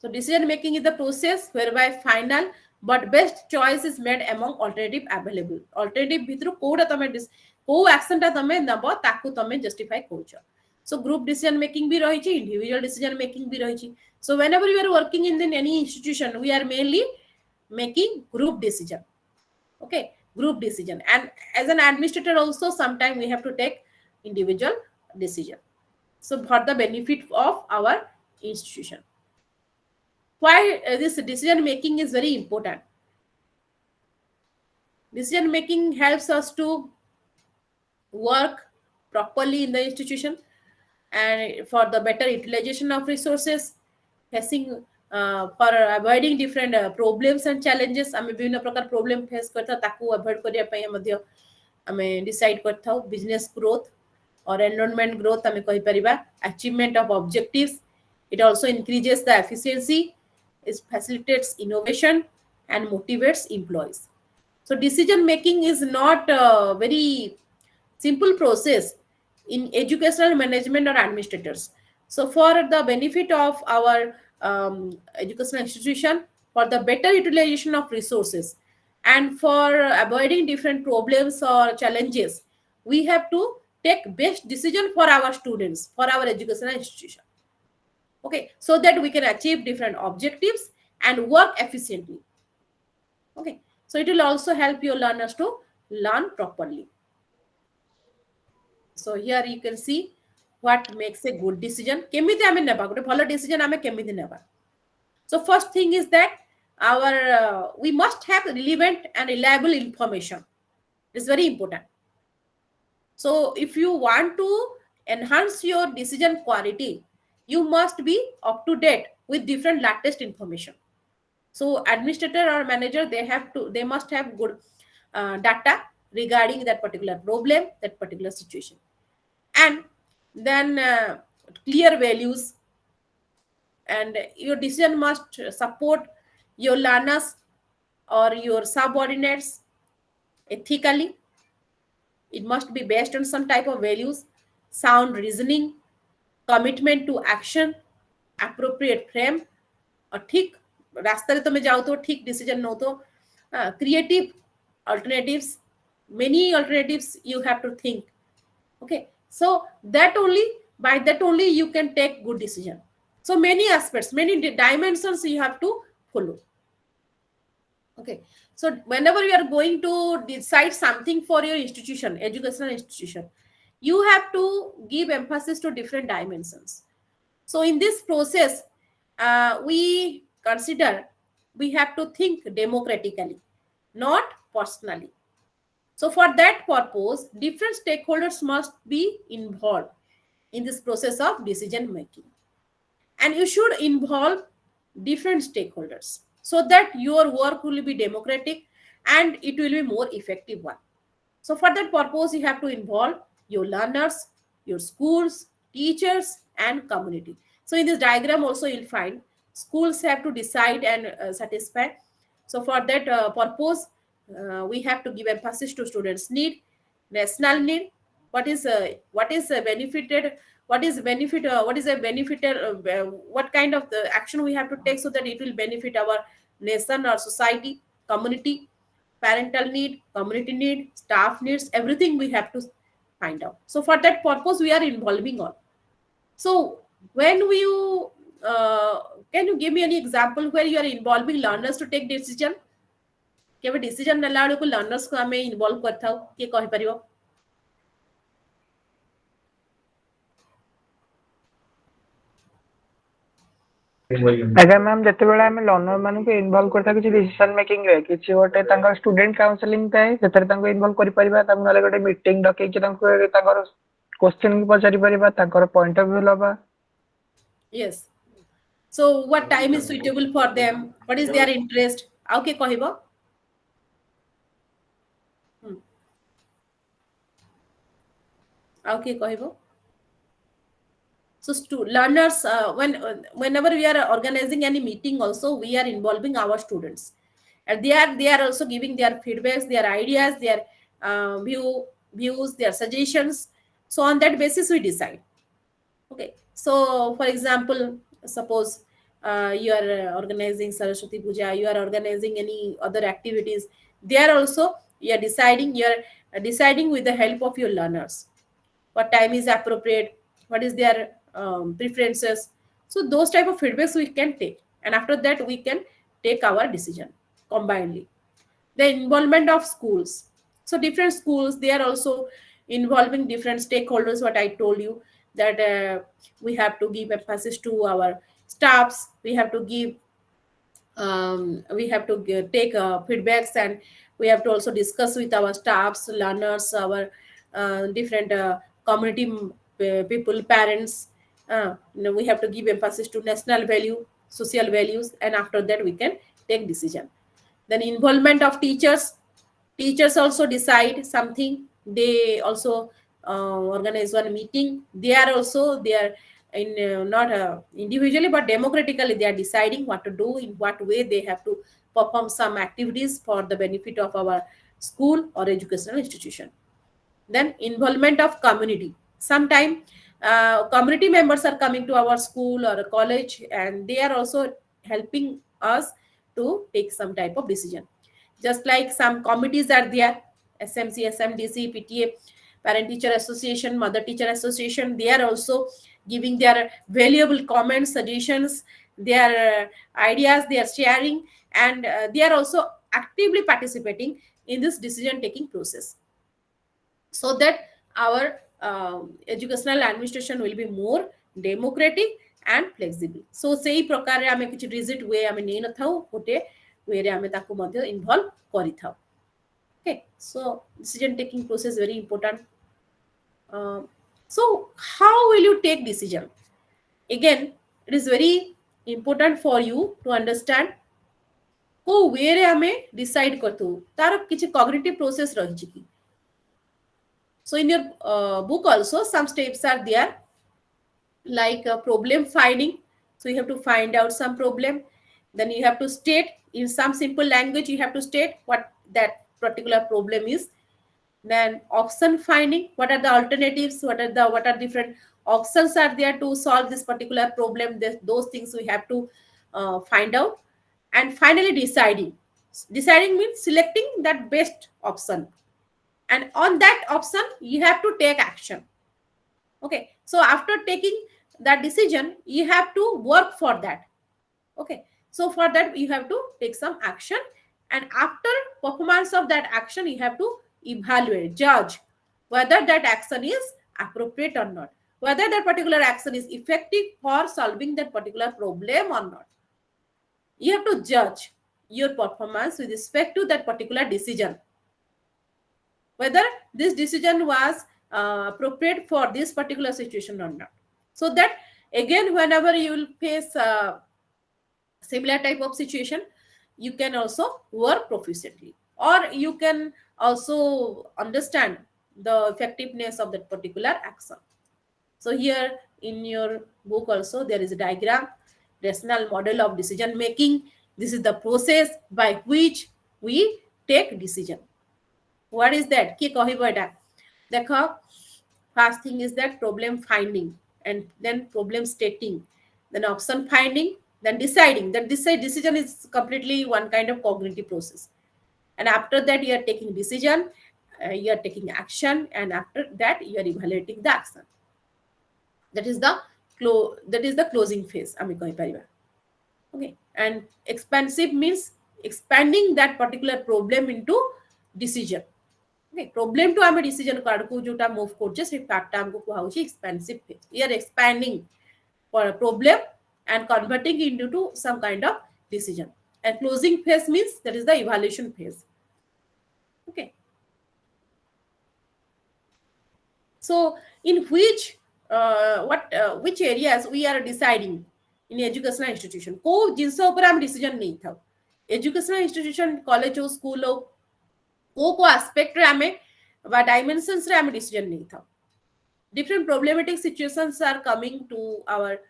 So decision making is the process whereby final but best choice is made among alternative available. Alternative भितरु कोडा तमे को action ता तमे नबो ताकू तमे justify करछो. So group decision making भी रही छि, individual decision making भी रही छि. So whenever you are working in any institution, we are mainly making group decision. Okay, group decision. And as an administrator also, sometimes we have to take individual decision. So for the benefit of our institution. Why this decision making is very important? Decision making helps us to work properly in the institution and for the better utilization of resources, facing for avoiding different problems and challenges. आमे विभिन्न प्रकार problem face करता ताकू avoid करिया पय मध्य आमे decide करता business growth or enrollment growth आमे कहि परिबा achievement of objectives. It also increases the efficiency. It facilitates innovation and motivates employees. So decision making is not a very simple process in educational management or administrators. So for the benefit of our educational institution, for the better utilization of resources and for avoiding different problems or challenges, we have to take best decision for our students, for our educational institution. Okay, so that we can achieve different objectives and work efficiently. Okay, so it will also help your learners to learn properly. So here you can see what makes a good decision. केमिति आमे नेबा गोटे भलो decision आमे केमिति नेबा. So first thing is that our we must have relevant and reliable information. It is very important. So if you want to enhance your decision quality, you must be up to date with different latest information. So administrator or manager, they must have good data regarding that particular problem, that particular situation, and then clear values, and your decision must support your learners or your subordinates ethically. It must be based on some type of values, sound reasoning, commitment to action, appropriate frame, और ठीक रास्ते रे तमे जाओ तो ठीक decision no तो creative alternatives, many alternatives you have to think. Okay, so that only by that only you can take good decision. So many aspects, many dimensions you have to follow. Okay, so whenever you are going to decide something for your institution, educational institution, you have to give emphasis to different dimensions. So in this process, we consider we have to think democratically, not personally. So for that purpose, different stakeholders must be involved in this process of decision making. And you should involve different stakeholders so that your work will be democratic and it will be more effective one. So for that purpose, you have to involve your learners, your schools, teachers, and community. So in this diagram also you'll find schools have to decide and satisfy. So for that purpose, we have to give emphasis to students' need, national need. What is benefited? What is a benefited? What kind of the action we have to take so that it will benefit our nation or society, community, parental need, community need, staff needs, everything we have to find out. So for that purpose, we are involving all. So when you can you give me any example where you are involving learners to take decision? केवल decision नेला बेलू learners को आम involve करथाउ किए कहि परिबो? ଆଜ୍ଞା ma'am ଯେତେବେଳେ ଆମେ ଲର୍ଣ୍ଣର ମାନଙ୍କୁ ଇନଭଲ୍ଭ କରିଥାଉ କିଛି ଡିସିସନ ମେକିଂ ରେ କିଛି ଗୋଟେ ତାଙ୍କର ଷ୍ଟୁଡେଣ୍ଟ କାଉନସେଲିଂ ଥାଏ ସେଥିରେ ତାଙ୍କୁ ଇନଭଲ୍ଭ କରିପାରିବା ତାଙ୍କୁ ନହେଲେ ଗୋଟେ ମିଟିଂ ଡକେଇକି ତାଙ୍କୁ ତାଙ୍କର କ୍ୱେଶ୍ଚିନ୍ ପଚାରି ପାରିବା ତାଙ୍କର ପଏଣ୍ଟ ଅଫ ଭ୍ୟୁ ନବା. Yes. So what time is suitable for them? What is their interest? ଆଉ କିଏ କହିବ? ଆଉ କିଏ କହିବ? So learners, whenever we are organizing any meeting, also we are involving our students, and they are also giving their feedbacks, their ideas, their views, their suggestions. So on that basis, we decide. Okay. So for example, suppose you are organizing Saraswati Puja, you are organizing any other activities. There also you are deciding with the help of your learners. What time is appropriate? What is their preferences? So those type of feedbacks we can take, and after that we can take our decision combinedly. The involvement of schools. So different schools, they are also involving different stakeholders. What I told you, that we have to give emphasis to our staffs. We have to take feedbacks, and we have to also discuss with our staffs, learners, our different community people, parents. We have to give emphasis to national value, social values, and after that we can take decision. Then involvement of teachers also decide something. They also organize one meeting. They are in not individually but democratically they are deciding what to do, in what way they have to perform some activities for the benefit of our school or educational institution. Then involvement of community. Sometime community members are coming to our school or a college, and they are also helping us to take some type of decision. Just like some committees are there, SMC, SMDC, PTA, Parent Teacher Association, Mother Teacher Association, they are also giving their valuable comments, suggestions, their ideas they are sharing, and they are also actively participating in this decision taking process, so that our educational administration will be more democratic and flexible. So sei prakare ame kichi rigid way ame nei na thau, gote way re ame taku madhya involve kari thau. Okay, so decision taking process very important. So how will you take decision? Again, it is very important for you to understand को way रे ame decide करथु तार किछि cognitive process रहिछि कि. So in your book also some steps are there, like problem finding. So you have to find out some problem, then you have to state in some simple language, you have to state what that particular problem is. Then option finding, what are the alternatives, what are different options are there to solve this particular problem. Those things we have to find out. And finally deciding means selecting that best option, and on that option you have to take action. Okay, so after taking that decision you have to work for that. Okay, so for that you have to take some action, and after performance of that action you have to evaluate, judge whether that action is appropriate or not, whether that particular action is effective for solving that particular problem or not. You have to judge your performance with respect to that particular decision, whether this decision was appropriate for this particular situation or not. So that again, whenever you will face a similar type of situation, you can also work proficiently. or you can also understand the effectiveness of that particular action. So here in your book also there is a diagram, rational model of decision making. This is the process by which we take decision. What is that? Ki kahibo eta? Dekho, first thing is that problem finding, and then problem stating, then option finding, then deciding. That decision is completely one kind of cognitive process. And after that you are taking decision, you are taking action, and after that you are evaluating the action. That is the closing phase ami kahipariba. Okay, and expansive means expanding that particular problem into decision. Okay, problem to ame decision card ku jota move korche se part ta amko kuha hochi expansive phase. We are expanding for a problem and converting it into some kind of decision. And closing phase means that is the evaluation phase. Okay, so in which areas we are deciding in educational institution, को जिनसे ऊपर हम decision नहीं था, educational institution, college हो, school हो, को aspect रे हमें वा dimensions रे हमें decision नहीं था. Different problematic situations are coming to our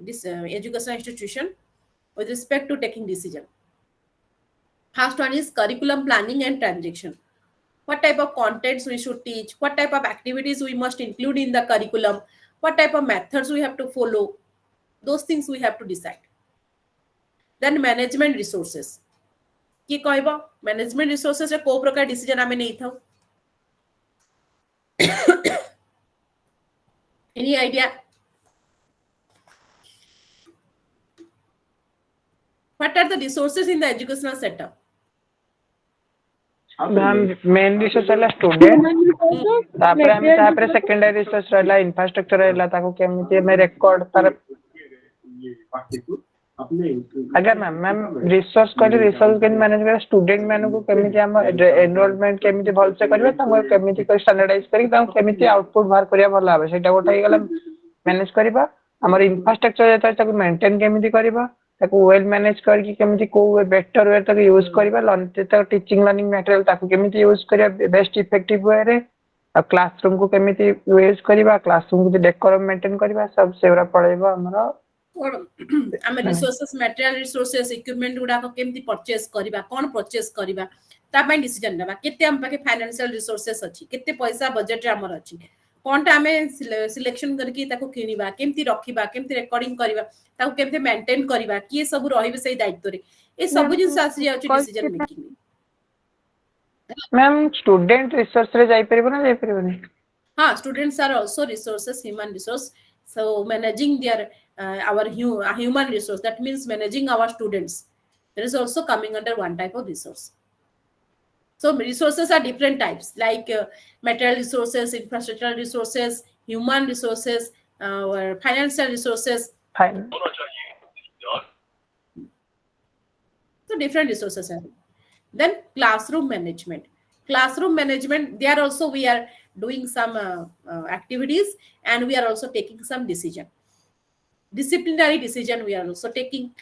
this educational institution with respect to taking decision. First one is curriculum planning and transaction. What type of contents we should teach, what type of activities we must include in the curriculum, what type of methods we have to follow. Those things we have to decide. Then management resources. Ki कहबो management resources रे को प्रकार decision आमे नहीं था. Any idea? What are the resources in the educational setup? Ma'am main resource है student तापर हम तापर सेकेंडरी रिसोर्स रहला इंफ्रास्ट्रक्चर रहला ताको केमिति में रिकॉर्ड तार अगर मैम रिसोर्स के मैनेज कर स्टूडेंट मानन को केमिति हम एनरोलमेंट केमिति भल से करबे ताको केमिति को स्टैंडर्डाइज करी ताको केमिति आउटपुट बाहर करिया भल आबे सेटा गोटा हे गला मैनेज करबा हमर इंफ्रास्ट्रक्चर जेता ताको मेंटेन केमिति करबा ताको वेल मैनेज करके केमिति को बेटर वे ताको यूज करबा लर्निंग ताको टीचिंग लर्निंग मटेरियल ताको केमिति यूज करिया बेस्ट इफेक्टिव वे रे आ क्लासरूम को केमिति यूज करबा क्लासरूम को डेकोरम मेंटेन करबा सब सेवरा पड़ेबा हमरा और आमे रिसोर्सेस मटेरियल रिसोर्सेस इक्विपमेंट गुडा को केमती परचेस करबा कोन परचेस करबा ता पय डिसीजन लेबा केते हम पाके फाइनेंशियल रिसोर्सेस अछि केते पैसा बजट रे हमर अछि कोनटा आमे सिलेक्शन करके ताको किनिबा केमती रखिबा केमती रिकॉर्डिंग करबा ताको केमती मेंटेन करबा की सब रहिबे सही दायित्व रे ए सब जिंस आसी जाउछि decision making. Ma'am student resource रे जाई परबो ना जाई परबो नहीं. हाँ, students are also resources, human resource. So managing their our human resource, that means managing our students, that is also coming under one type of resource. So resources are different types, like material resources, infrastructural resources, human resources, or financial resources. Fine. So different resources are. Then classroom management. Classroom management, there also we are doing some activities, and we are also taking some decision. Disciplinary decision we are also taking.